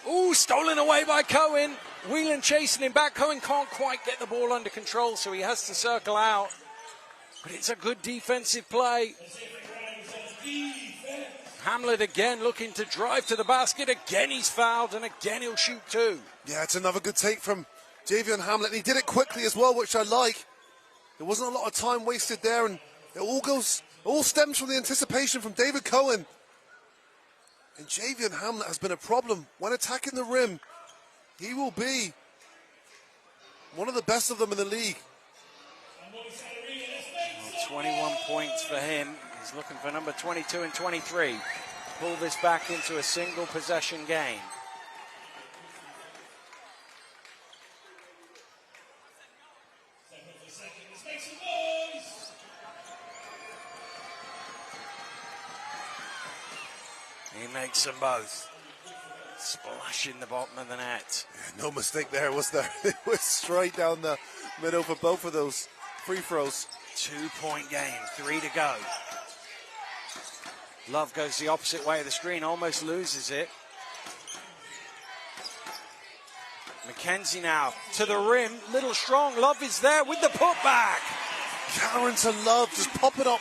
Ooh, stolen away by Cohen. Whelan chasing him back. Cohen can't quite get the ball under control, so he has to circle out. But it's a good defensive play. Hamlet again looking to drive to the basket. Again he's fouled, and again he'll shoot 2. Yeah, it's another good take from Javian Hamlet. And he did it quickly as well, which I like. There wasn't a lot of time wasted there, and it all stems from the anticipation from David Cohen. And Javian Hamlet has been a problem when attacking the rim. He will be one of the best of them in the league. Well, 21 points for him. He's looking for number 22 and 23. Pull this back into a single possession game. He makes them both. Splashing the bottom of the net. Yeah, no mistake there, was there? It was straight down the middle for both of those free throws. 2-point game, 3 to go. Love goes the opposite way of the screen, almost loses it. McKenzie now to the rim, little strong. Love is there with the putback. Carrington Love just popping up.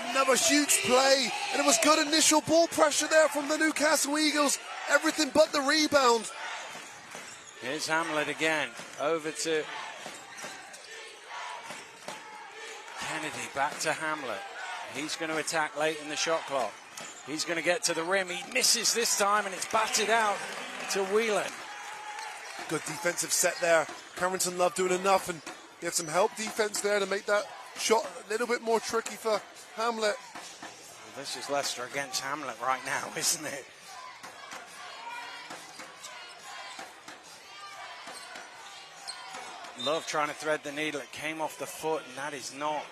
Another huge play, and it was good initial ball pressure there from the Newcastle Eagles. Everything but the rebound. Here's Hamlet again, over to Kennedy, back to Hamlet. He's going to attack late in the shot clock. He's going to get to the rim. He misses this time, and it's batted out to Whelan. Good defensive set there. Carrington Love doing enough, and he had some help defense there to make that shot a little bit more tricky for Hamlet. Well, this is Leicester against Hamlet right now, isn't it? Love trying to thread the needle. It came off the foot, and that is not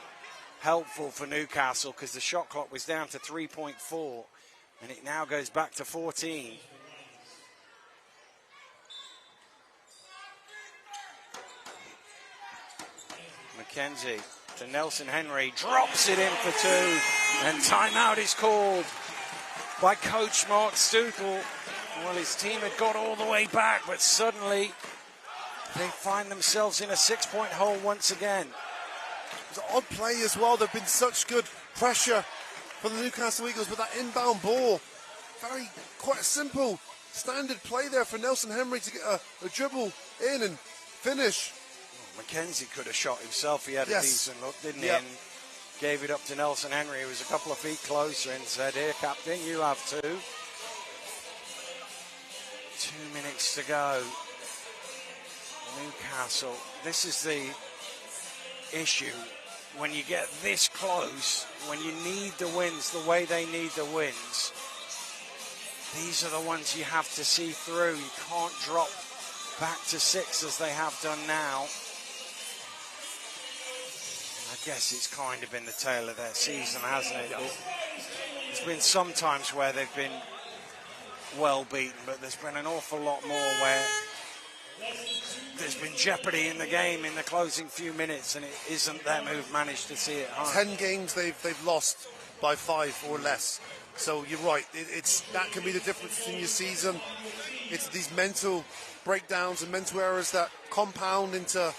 helpful for Newcastle because the shot clock was down to 3.4, and it now goes back to 14. McKenzie to Nelson Henry, drops it in for 2, and timeout is called by Coach Mark Stoutel. Well, his team had got all the way back, but suddenly they find themselves in a 6-point hole once again. It was an odd play as well. There've been such good pressure for the Newcastle Eagles with that inbound ball. Quite a simple, standard play there for Nelson Henry to get a dribble in and finish. McKenzie could have shot himself. He had a decent look, didn't he? Yep. And gave it up to Nelson Henry, who was a couple of feet closer, and said, "Here, Captain, you have 2. 2 minutes to go. Newcastle, this is the issue. When you get this close, when you need the wins the way they need the wins, these are the ones you have to see through. You can't drop back to 6 as they have done now. I guess it's kind of been the tale of their season, hasn't it? There's been some times where they've been well beaten, but there's been an awful lot more where there's been jeopardy in the game in the closing few minutes, and it isn't them who've managed to see it home. 10 games they've lost by 5 or less. So you're right, that can be the difference in your season. It's these mental breakdowns and mental errors that compound into...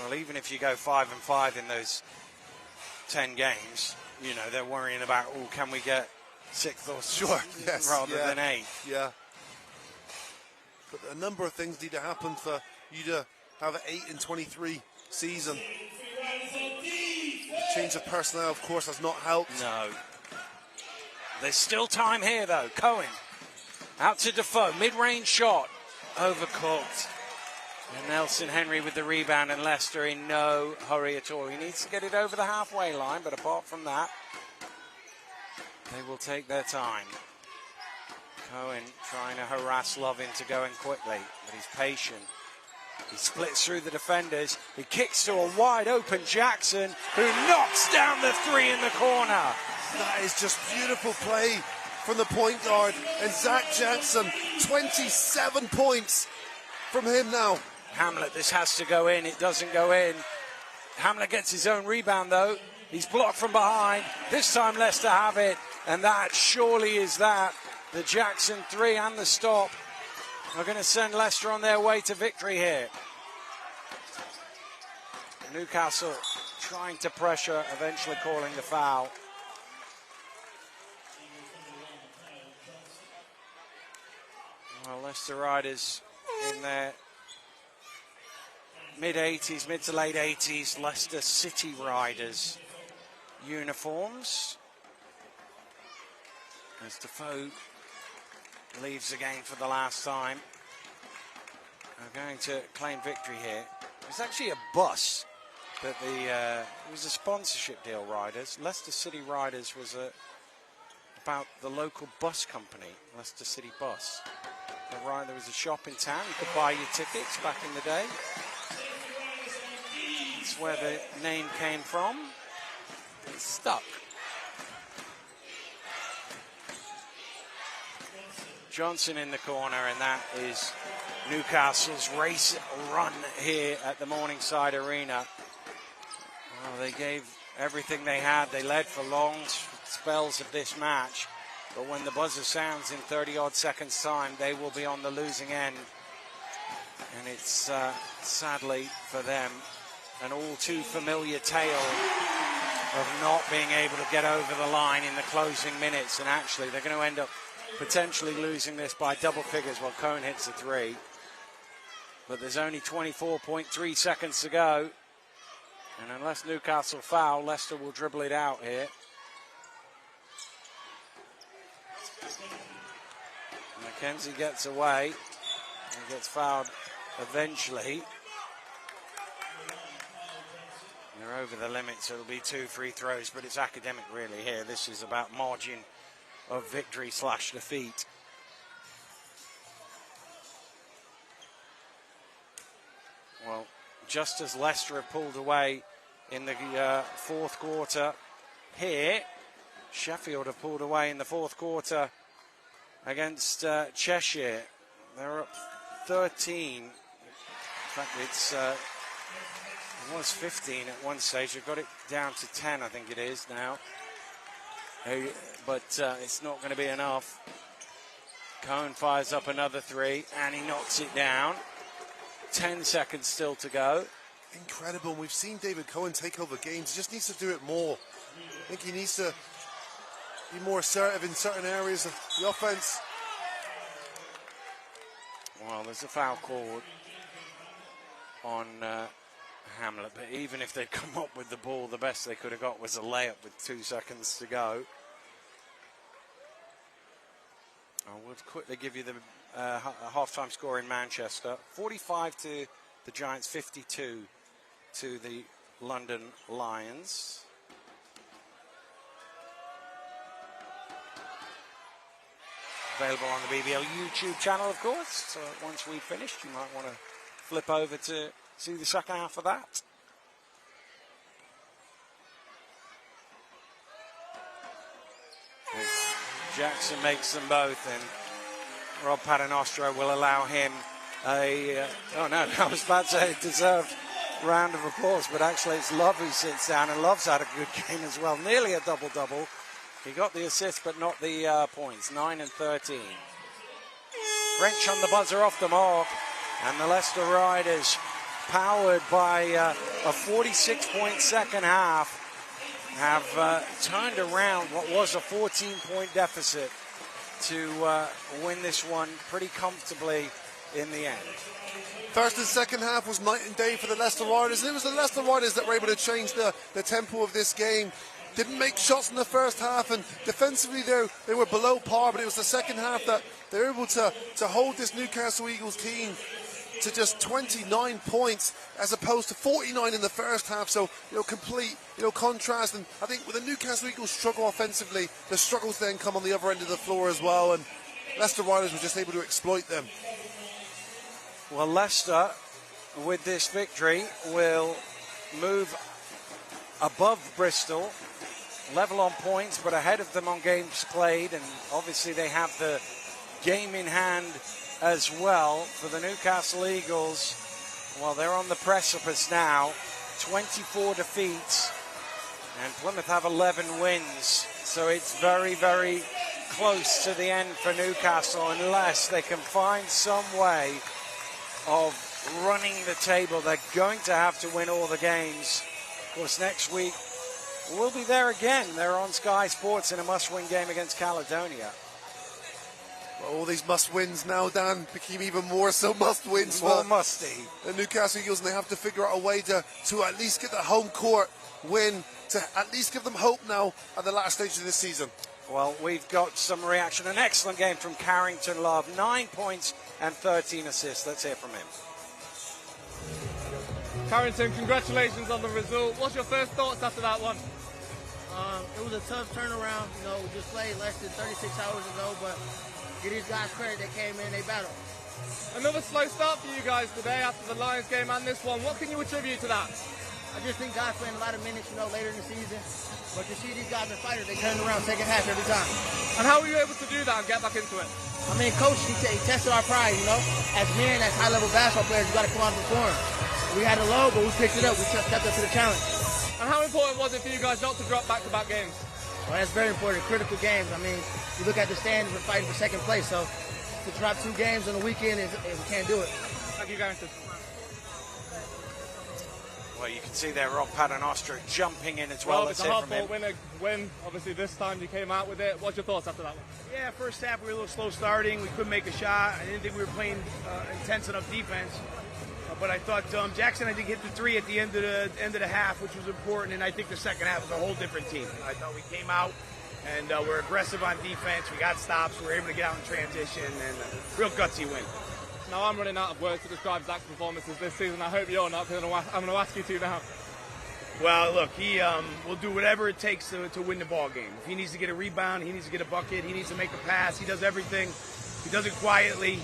Well, even if you go 5-5 in those 10 games, you know, they're worrying about, can we get 6th or rather than 8? Yeah. But a number of things need to happen for you to have an 8-23 season. The change of personnel, of course, has not helped. No. There's still time here, though. Cohen out to Defoe. Mid-range shot. Overcooked. And Nelson Henry with the rebound, and Leicester in no hurry at all. He needs to get it over the halfway line, but apart from that, they will take their time. Cohen trying to harass Love into going quickly, but he's patient. He splits through the defenders. He kicks to a wide open Jackson, who knocks down the 3 in the corner. That is just beautiful play from the point guard. And Zach Jackson, 27 points from him now. Hamlet, this has to go in. It doesn't go in. Hamlet gets his own rebound, though. He's blocked from behind. This time Leicester have it, and that surely is that. The Jackson 3 and the stop are going to send Leicester on their way to victory here. Newcastle trying to pressure, eventually calling the foul. Well, Leicester Riders in their mid-80s, mid to late 80s, Leicester City Riders uniforms. As Defoe leaves the game for the last time. They're going to claim victory here. It's actually a bus that it was a sponsorship deal, Riders. Leicester City Riders was about the local bus company, Leicester City Bus. There was a shop in town, you could buy your tickets back in the day. That's where the name came from. It's stuck. Johnson in the corner, and that is Newcastle's race run here at the Morningside Arena. Well, they gave everything they had. They led for long spells of this match. But when the buzzer sounds in 30-odd seconds' time, they will be on the losing end. And it's, sadly for them, an all-too familiar tale of not being able to get over the line in the closing minutes. And actually, they're going to end up potentially losing this by double figures while Cohen hits a 3. But there's only 24.3 seconds to go. And unless Newcastle foul, Leicester will dribble it out here. McKenzie gets away and gets fouled eventually. They're over the limit, so it'll be 2 free throws, but it's academic really here. This is about margin of victory / defeat. Well, just as Leicester have pulled away in the fourth quarter here, Sheffield have pulled away in the fourth quarter against Cheshire. They're up 13. In fact, it's It was 15 at one stage. They've got it down to 10, I think it is now. But it's not going to be enough. Cohen fires up another three, and he knocks it down. 10 seconds still to go. Incredible. We've seen David Cohen take over games. He just needs to do it more. I think he needs to be more assertive in certain areas of the offense. Well, there's a foul called on Hamlet, but even if they'd come up with the ball, the best they could have got was a layup with 2 seconds to go. I would quickly give you the half-time score in Manchester. 45 to the Giants, 52 to the London Lions. Available on the BBL YouTube channel, of course. So once we've finished, you might want to flip over to see the second half of that. As Jackson makes them both, and Rob Paternostro will allow him a... oh no, I was about to say a deserved round of applause, but actually it's Love who sits down, and Love's had a good game as well. Nearly a double-double. He got the assist, but not the points. 9 and 13. French on the buzzer off the mark, and the Leicester Riders, powered by a 46-point second half, have turned around what was a 14-point deficit to win this one pretty comfortably in the end. First and second half was night and day for the Leicester Riders. And it was the Leicester Riders that were able to change the tempo of this game. Didn't make shots in the first half, and defensively they were below par, but it was the second half that they were able to hold this Newcastle Eagles team to just 29 points as opposed to 49 in the first half. So, complete, contrast. And I think with the Newcastle Eagles struggle offensively, the struggles then come on the other end of the floor as well, and Leicester Riders were just able to exploit them. Well, Leicester, with this victory, will move above Bristol, level on points, but ahead of them on games played, and obviously they have the game in hand as well. For the Newcastle Eagles, well, they're on the precipice now. 24 defeats, and Plymouth have 11 wins, so it's very, very close to the end for Newcastle unless they can find some way of running the table. They're going to have to win all the games. Of course, next week we'll be there again. They're on Sky Sports in a must-win game against Caledonia. Well, all these must-wins now, Dan, became even more so must-wins More for musty. the Newcastle Eagles, and they have to figure out a way to at least get the home court win, to at least give them hope now at the last stage of this season. Well, we've got some reaction. An excellent game from Carrington Love. 9 points and 13 assists. Let's hear from him. Carrington, congratulations on the result. What's your first thoughts after that one? It was a tough turnaround. We just played less than 36 hours ago, but give these guys credit. They came in, they battled. Another slow start for you guys today after the Lions game and this one. What can you attribute to that? I just think guys playing a lot of minutes, later in the season. But to see these guys are fighters, they turn around second half every time. And how were you able to do that and get back into it? Coach, he tested our pride, As men, as high-level basketball players, you got to come out and perform. We had a low, but we picked it up. We stepped up to the challenge. And how important was it for you guys not to drop back-to-back games? Well, that's very important. Critical games. You look at the standings, we're fighting for second place. So to drop 2 games on the weekend, we can't do it. Thank you, Carrington. Well, you can see there Rob Paternostro jumping in as well. Well, it's a hard-fought win. Obviously, this time you came out with it. What's your thoughts after that one? Yeah, first half we were a little slow starting. We couldn't make a shot. I didn't think we were playing intense enough defense. But I thought Jackson, hit the 3 at the end of the half, which was important. And I think the second half was a whole different team. I thought we came out and we're aggressive on defense. We got stops. We were able to get out in transition, and real gutsy win. Now I'm running out of words to describe Zach's performances this season. I hope you're not, because I'm going to ask you to now. Well, look, he will do whatever it takes to win the ball game. If he needs to get a rebound, he needs to get a bucket, he needs to make a pass. He does everything. He does it quietly.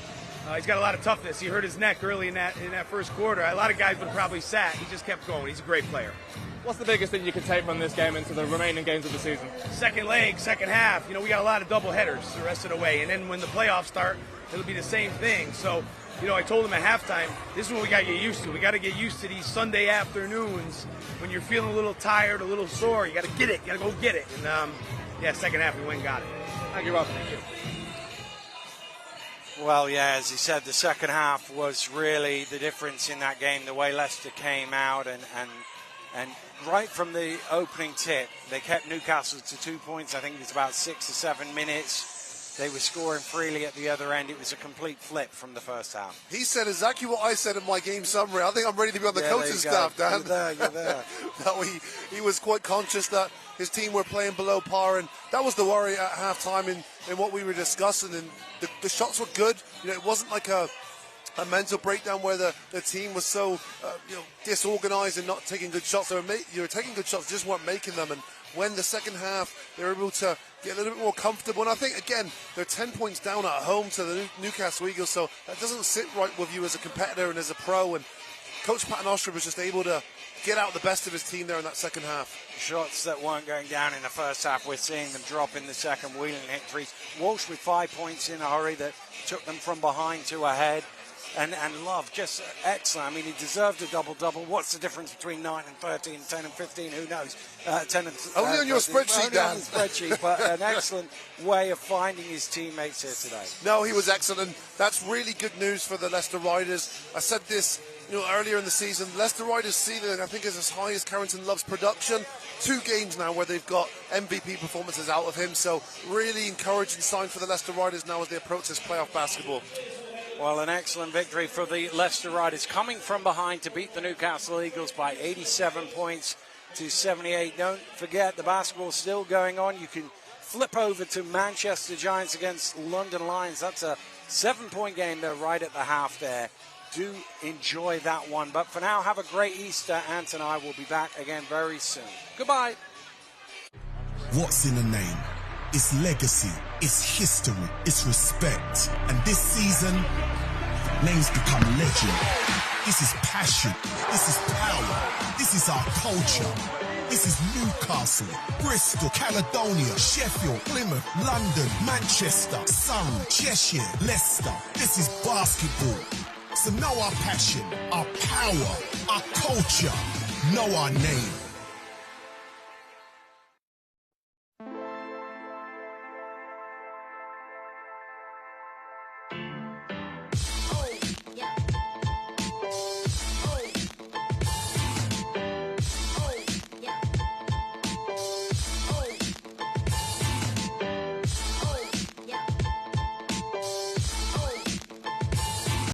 He's got a lot of toughness. He hurt his neck early in that first quarter. A lot of guys would have probably sat. He just kept going. He's a great player. What's the biggest thing you can take from this game into the remaining games of the season? Second leg, second half. We got a lot of double headers the rest of the way. And then when the playoffs start, it'll be the same thing. So you know, I told him at halftime, this is what we got to get used to. We got to get used to these Sunday afternoons when you're feeling a little tired, a little sore. You got to get it. You got to go get it. And, yeah, second half we went and got it. Thank you, Rob. Thank you. Well, yeah, as he said, the second half was really the difference in that game, the way Leicester came out and right from the opening tip, they kept Newcastle to 2 points. I think it was about 6 or 7 minutes. They were scoring freely at the other end. It was a complete flip from the first half. He said exactly what I said in my game summary. I think I'm ready to be on the coaching staff, Dan. You're there. He was quite conscious that his team were playing below par, and that was the worry at halftime in what we were discussing. And the shots were good. You know, it wasn't like a mental breakdown where the team was so disorganized and not taking good shots. They were taking good shots, just weren't making them. And when the second half, they were able to get a little bit more comfortable. And I think, again, they're 10 points down at home to the Newcastle Eagles, so that doesn't sit right with you as a competitor and as a pro. And Coach Paternoster was just able to get out the best of his team there in that second half. Shots that weren't going down in the first half, we're seeing them drop in the second. Whelan hit threes. Walsh with 5 points in a hurry that took them from behind to ahead. And Love, just excellent. I mean, he deserved a double-double. What's the difference between 9 and 13, 10 and 15? Who knows? 10 and only on your spreadsheet, Dan. On the spreadsheet, but an excellent way of finding his teammates here today. No, he was excellent. That's really good news for the Leicester Riders. I said this, earlier in the season. Leicester Riders' ceiling, I think, is as high as Carrington Love's production. 2 games now where they've got MVP performances out of him. So really encouraging sign for the Leicester Riders now as they approach this playoff basketball. Well, an excellent victory for the Leicester Riders, coming from behind to beat the Newcastle Eagles by 87 points to 78. Don't forget, the basketball's still going on. You can flip over to Manchester Giants against London Lions. That's a 7-point game. They're right at the half there. Do enjoy that one. But for now, have a great Easter. Ant and I will be back again very soon. Goodbye. What's in a name? It's legacy, it's history, it's respect. And this season, names become legend. This is passion, this is power, this is our culture. This is Newcastle, Bristol, Caledonia, Sheffield, Plymouth, London, Manchester, Surrey, Cheshire, Leicester. This is basketball. So know our passion, our power, our culture. Know our name.